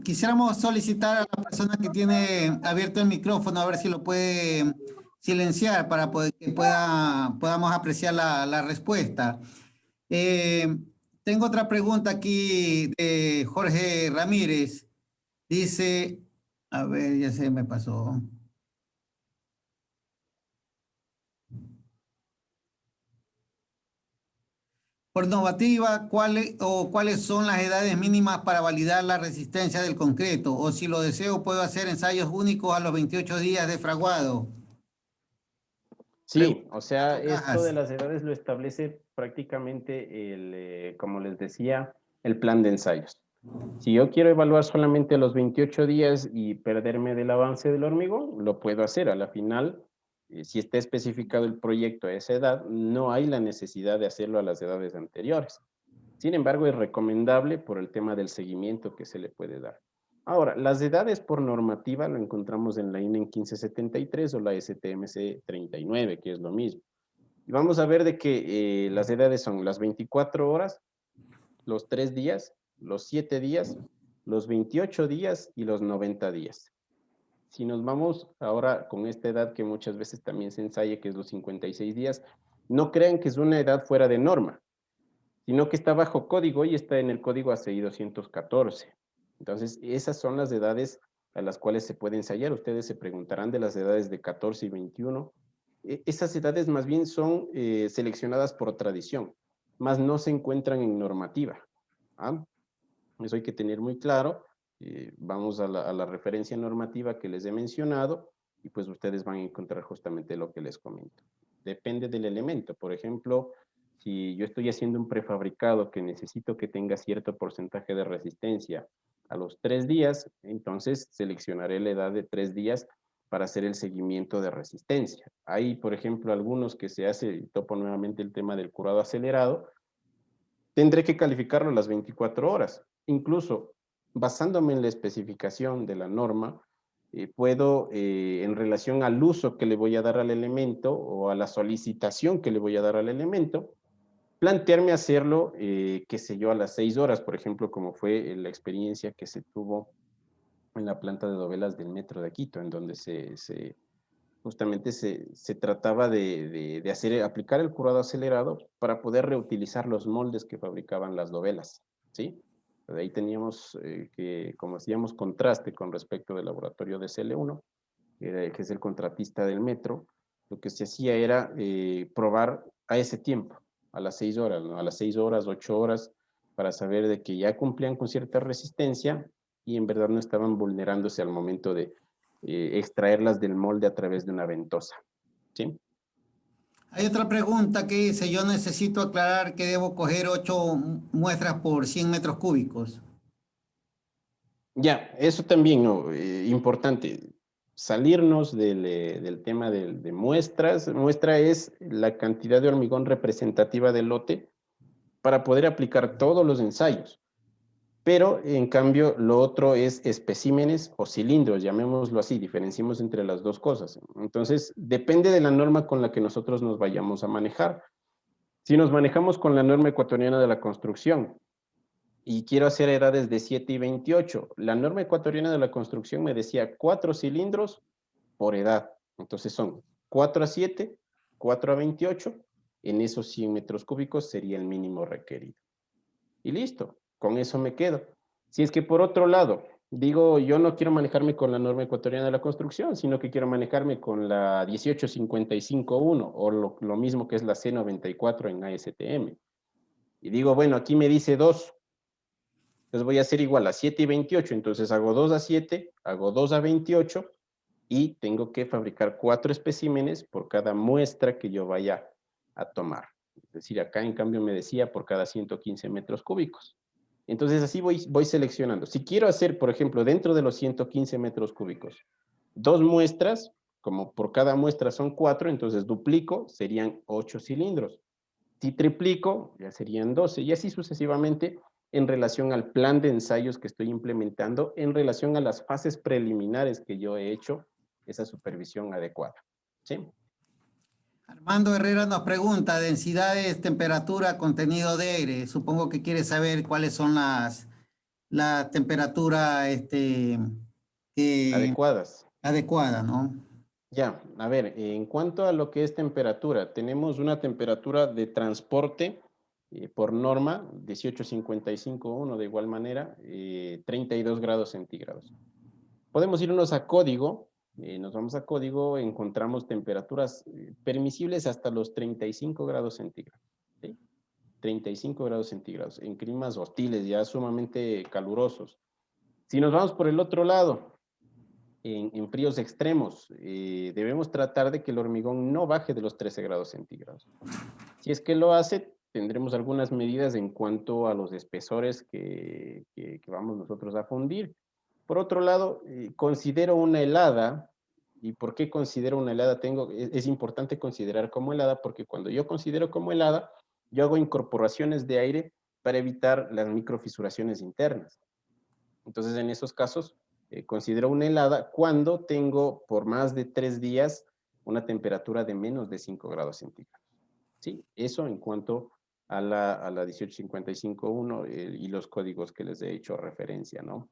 Speaker 1: Quisiéramos solicitar a la persona que tiene abierto el micrófono a ver si lo puede silenciar para que podamos apreciar la respuesta. Eh, Tengo otra pregunta aquí de Jorge Ramírez. Dice, a ver, ya se me pasó. Por normativa, ¿cuáles son las edades mínimas para validar la resistencia del concreto? O si lo deseo, puedo hacer ensayos únicos a los 28 días de fraguado.
Speaker 2: Sí,
Speaker 1: Pregunta
Speaker 2: o sea, esto de
Speaker 1: Cajas.
Speaker 2: las edades lo establece prácticamente como les decía, el plan de ensayos. Si yo quiero evaluar solamente los 28 días y perderme del avance del hormigón, lo puedo hacer. A la final, si está especificado el proyecto a esa edad, no hay la necesidad de hacerlo a las edades anteriores. Sin embargo, es recomendable por el tema del seguimiento que se le puede dar. Ahora, las edades por normativa lo encontramos en la INEN 1573 o la STMC 39, que es lo mismo. Y vamos a ver de que las edades son las 24 horas, los 3 días, los 7 días, los 28 días y los 90 días. Si nos vamos ahora con esta edad que muchas veces también se ensaya, que es los 56 días, no crean que es una edad fuera de norma, sino que está bajo código y está en el código ACI 214. Entonces, esas son las edades a las cuales se puede ensayar. Ustedes se preguntarán de las edades de 14 y 21. Esas edades más bien son seleccionadas por tradición, más no se encuentran en normativa. ¿Ah? Eso hay que tener muy claro. Vamos a la referencia normativa que les he mencionado y pues ustedes van a encontrar justamente lo que les comento. Depende del elemento. Por ejemplo, si yo estoy haciendo un prefabricado que necesito que tenga cierto porcentaje de resistencia a los 3 días, entonces seleccionaré la edad de 3 días para hacer el seguimiento de resistencia. Hay, por ejemplo, algunos que se hace, topo nuevamente el tema del curado acelerado, tendré que calificarlo a las 24 horas. Incluso, basándome en la especificación de la norma, puedo, en relación al uso que le voy a dar al elemento o a la solicitación que le voy a dar al elemento, plantearme hacerlo, qué sé yo, a las 6 horas, por ejemplo, como fue la experiencia que se tuvo en la planta de dovelas del metro de Quito, en donde justamente se trataba de aplicar el curado acelerado para poder reutilizar los moldes que fabricaban las dovelas, ¿sí? De ahí teníamos que, como decíamos, contraste con respecto del laboratorio de CL1, que es el contratista del metro. Lo que se hacía era probar a ese tiempo, a las 6 horas, ¿no? A las 6 horas, 8 horas, para saber de que ya cumplían con cierta resistencia y en verdad no estaban vulnerándose al momento de extraerlas del molde a través de una ventosa, ¿sí?
Speaker 1: Hay otra pregunta que dice, yo necesito aclarar que debo coger 8 muestras por 100 metros cúbicos.
Speaker 2: Ya, eso también, ¿no? Importante, salirnos del tema de muestras. Muestra es la cantidad de hormigón representativa del lote para poder aplicar todos los ensayos. Pero, en cambio, lo otro es especímenes o cilindros, llamémoslo así, diferenciemos entre las dos cosas. Entonces, depende de la norma con la que nosotros nos vayamos a manejar. Si nos manejamos con la norma ecuatoriana de la construcción y quiero hacer edades de 7 y 28, la norma ecuatoriana de la construcción me decía 4 cilindros por edad. Entonces son 4 a 7, 4 a 28, en esos 100 metros cúbicos sería el mínimo requerido. Y listo, con eso me quedo. Si es que por otro lado, digo, yo no quiero manejarme con la norma ecuatoriana de la construcción, sino que quiero manejarme con la 18551 o lo mismo que es la C94 en ASTM. Y digo, bueno, aquí me dice 2, entonces voy a hacer igual a 7 y 28, entonces hago 2 a 7, hago 2 a 28 y tengo que fabricar 4 especímenes por cada muestra que yo vaya a tomar. Es decir, acá en cambio me decía por cada 115 metros cúbicos. Entonces así voy seleccionando. Si quiero hacer, por ejemplo, dentro de los 115 metros cúbicos, 2 muestras, como por cada muestra son 4, entonces duplico, serían 8 cilindros. Si triplico, ya serían 12, y así sucesivamente en relación al plan de ensayos que estoy implementando, en relación a las fases preliminares que yo he hecho, esa supervisión adecuada. ¿Sí?
Speaker 1: Armando Herrera nos pregunta, densidades, temperatura, contenido de aire. Supongo que quiere saber cuáles son la temperatura eh,
Speaker 2: Adecuadas.
Speaker 1: adecuada, ¿no?
Speaker 2: Ya, a ver, en cuanto a lo que es temperatura, tenemos una temperatura de transporte por norma, 1855.1 de igual manera, 32 grados centígrados. Podemos irnos a código, nos vamos a código, encontramos temperaturas permisibles hasta los 35 grados centígrados. ¿Sí? 35 grados centígrados, en climas hostiles, ya sumamente calurosos. Si nos vamos por el otro lado, en fríos extremos, debemos tratar de que el hormigón no baje de los 13 grados centígrados. Si es que lo hace, tendremos algunas medidas en cuanto a los espesores que vamos nosotros a fundir. Por otro lado, considero una helada, ¿y por qué considero una helada? Es importante considerar como helada porque cuando yo considero como helada, yo hago incorporaciones de aire para evitar las microfisuraciones internas. Entonces, en esos casos, considero una helada cuando tengo por más de 3 días una temperatura de menos de 5 grados centígrados. ¿Sí? Eso en cuanto a la 1855.1 y los códigos que les he hecho referencia, ¿no?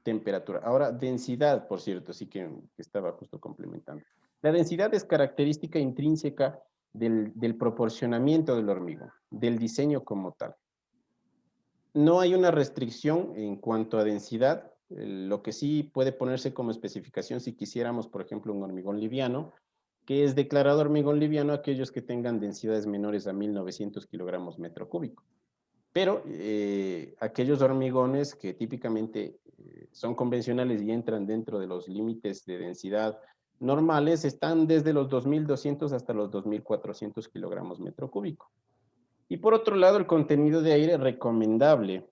Speaker 2: Temperatura. Ahora, densidad, por cierto, sí que estaba justo complementando. La densidad es característica intrínseca del proporcionamiento del hormigón, del diseño como tal. No hay una restricción en cuanto a densidad. Lo que sí puede ponerse como especificación si quisiéramos, por ejemplo, un hormigón liviano, que es declarado hormigón liviano a aquellos que tengan densidades menores a 1900 kilogramos metro cúbico. Pero aquellos hormigones que típicamente son convencionales y entran dentro de los límites de densidad normales están desde los 2200 hasta los 2400 kilogramos metro cúbico. Y por otro lado, el contenido de aire recomendable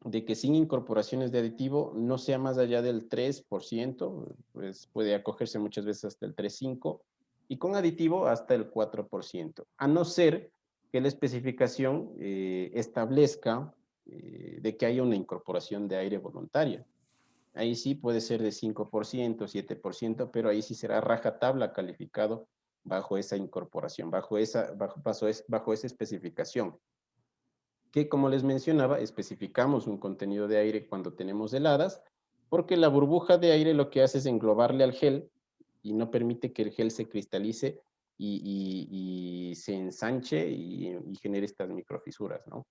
Speaker 2: de que sin incorporaciones de aditivo no sea más allá del 3%, pues puede acogerse muchas veces hasta el 3,5%, y con aditivo hasta el 4%, a no ser que la especificación establezca de que haya una incorporación de aire voluntaria. Ahí sí puede ser de 5%, 7%, pero ahí sí será rajatabla calificado bajo esa incorporación, bajo esa especificación. Que como les mencionaba, especificamos un contenido de aire cuando tenemos heladas, porque la burbuja de aire lo que hace es englobarle al gel y no permite que el gel se cristalice y se ensanche y genere estas microfisuras, ¿no?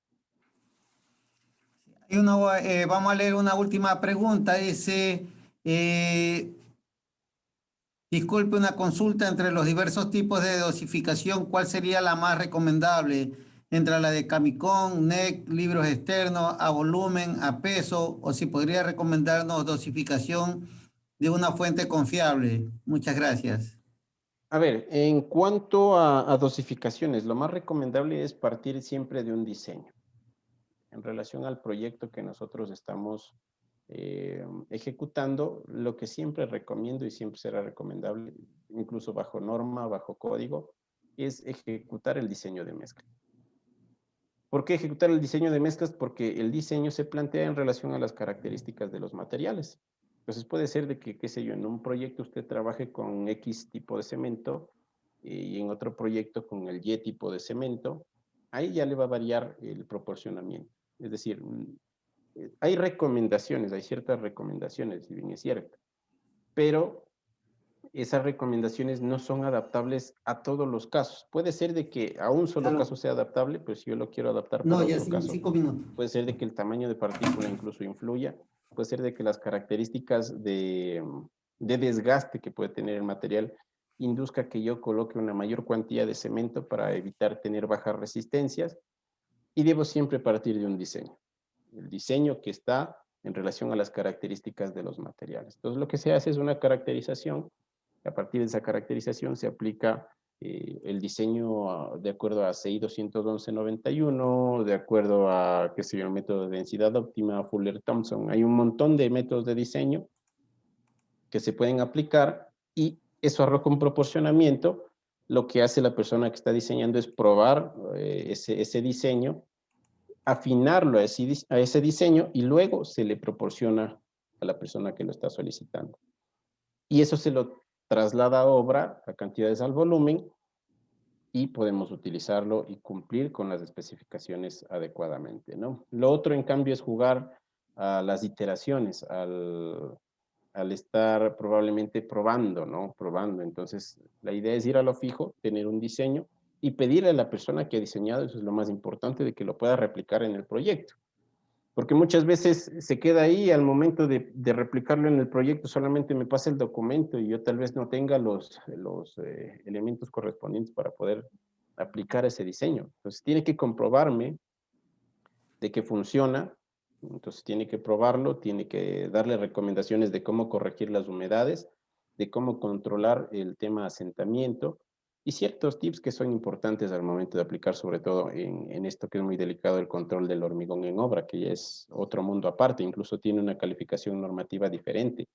Speaker 1: Vamos a leer una última pregunta. Dice, disculpe una consulta entre los diversos tipos de dosificación. ¿Cuál sería la más recomendable entre la de Camicón, NEC, libros externos, a volumen, a peso? O si podría recomendarnos dosificación de una fuente confiable. Muchas gracias.
Speaker 2: A ver, en cuanto a dosificaciones, lo más recomendable es partir siempre de un diseño. En relación al proyecto que nosotros estamos ejecutando, lo que siempre recomiendo y siempre será recomendable, incluso bajo norma, bajo código, es ejecutar el diseño de mezcla. ¿Por qué ejecutar el diseño de mezclas? Porque el diseño se plantea en relación a las características de los materiales. Entonces puede ser de que, qué sé yo, en un proyecto usted trabaje con X tipo de cemento y en otro proyecto con el Y tipo de cemento. Ahí ya le va a variar el proporcionamiento. Es decir, hay recomendaciones, hay ciertas recomendaciones, si bien es cierto, pero esas recomendaciones no son adaptables a todos los casos. Puede ser de que a un solo
Speaker 1: Claro.
Speaker 2: caso sea adaptable, pero si yo lo quiero adaptar
Speaker 1: No,
Speaker 2: para
Speaker 1: ya
Speaker 2: otro caso,
Speaker 1: 5 minutos.
Speaker 2: puede ser de que el tamaño de partícula incluso influya, puede ser de que las características de desgaste que puede tener el material induzca que yo coloque una mayor cantidad de cemento para evitar tener bajas resistencias, y debo siempre partir de un diseño. El diseño que está en relación a las características de los materiales. Entonces, lo que se hace es una caracterización. A partir de esa caracterización se aplica el diseño de acuerdo a CI 211-91, de acuerdo a, qué sé yo, el método de densidad óptima, Fuller-Thompson. Hay un montón de métodos de diseño que se pueden aplicar y eso arroja un proporcionamiento. Lo que hace la persona que está diseñando es probar ese diseño, afinarlo a ese diseño y luego se le proporciona a la persona que lo está solicitando. Y eso se lo traslada a obra, a cantidades al volumen, y podemos utilizarlo y cumplir con las especificaciones adecuadamente, ¿no? Lo otro, en cambio, es jugar a las iteraciones, al estar probablemente probando, ¿no? Probando. Entonces, la idea es ir a lo fijo, tener un diseño y pedirle a la persona que ha diseñado, eso es lo más importante, de que lo pueda replicar en el proyecto. Porque muchas veces se queda ahí al momento de replicarlo en el proyecto, solamente me pasa el documento y yo tal vez no tenga los elementos correspondientes para poder aplicar ese diseño. Entonces tiene que comprobarme de que funciona, entonces tiene que probarlo, tiene que darle recomendaciones de cómo corregir las humedades, de cómo controlar el tema asentamiento y ciertos tips que son importantes al momento de aplicar, sobre todo en esto que es muy delicado, el control del hormigón en obra, que ya es otro mundo aparte, incluso tiene una calificación normativa diferente.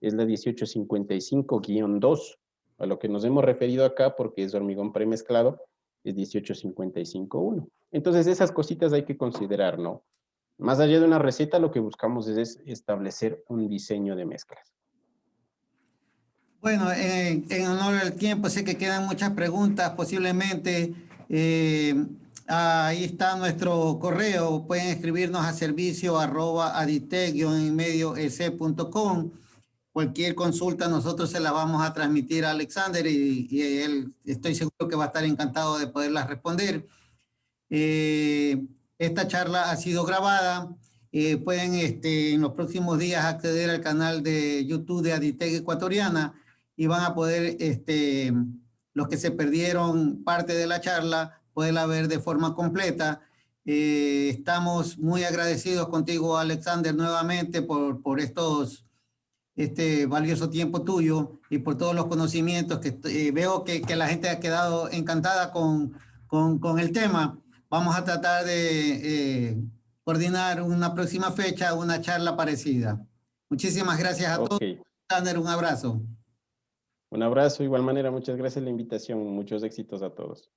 Speaker 2: Es la 1855-2, a lo que nos hemos referido acá porque es hormigón premezclado, es 1855-1. Entonces esas cositas hay que considerar, ¿no? Más allá de una receta, lo que buscamos es establecer un diseño de mezclas.
Speaker 1: Bueno, en honor al tiempo, sé que quedan muchas preguntas, posiblemente. Ahí está nuestro correo, pueden escribirnos a servicio@aditec-medioec.com. Cualquier consulta nosotros se la vamos a transmitir a Alexander y él estoy seguro que va a estar encantado de poderlas responder. Esta charla ha sido grabada. Pueden en los próximos días acceder al canal de YouTube de Aditec Ecuatoriana y van a poder, los que se perdieron parte de la charla, poderla ver de forma completa. Estamos muy agradecidos contigo, Alexander, nuevamente por este valioso tiempo tuyo y por todos los conocimientos que veo que la gente ha quedado encantada con el tema. Vamos a tratar de coordinar una próxima fecha, una charla parecida. Muchísimas gracias a todos.
Speaker 2: Ok,
Speaker 1: Alexander, un abrazo.
Speaker 2: un abrazo, de igual manera, muchas gracias por la invitación, muchos éxitos a todos.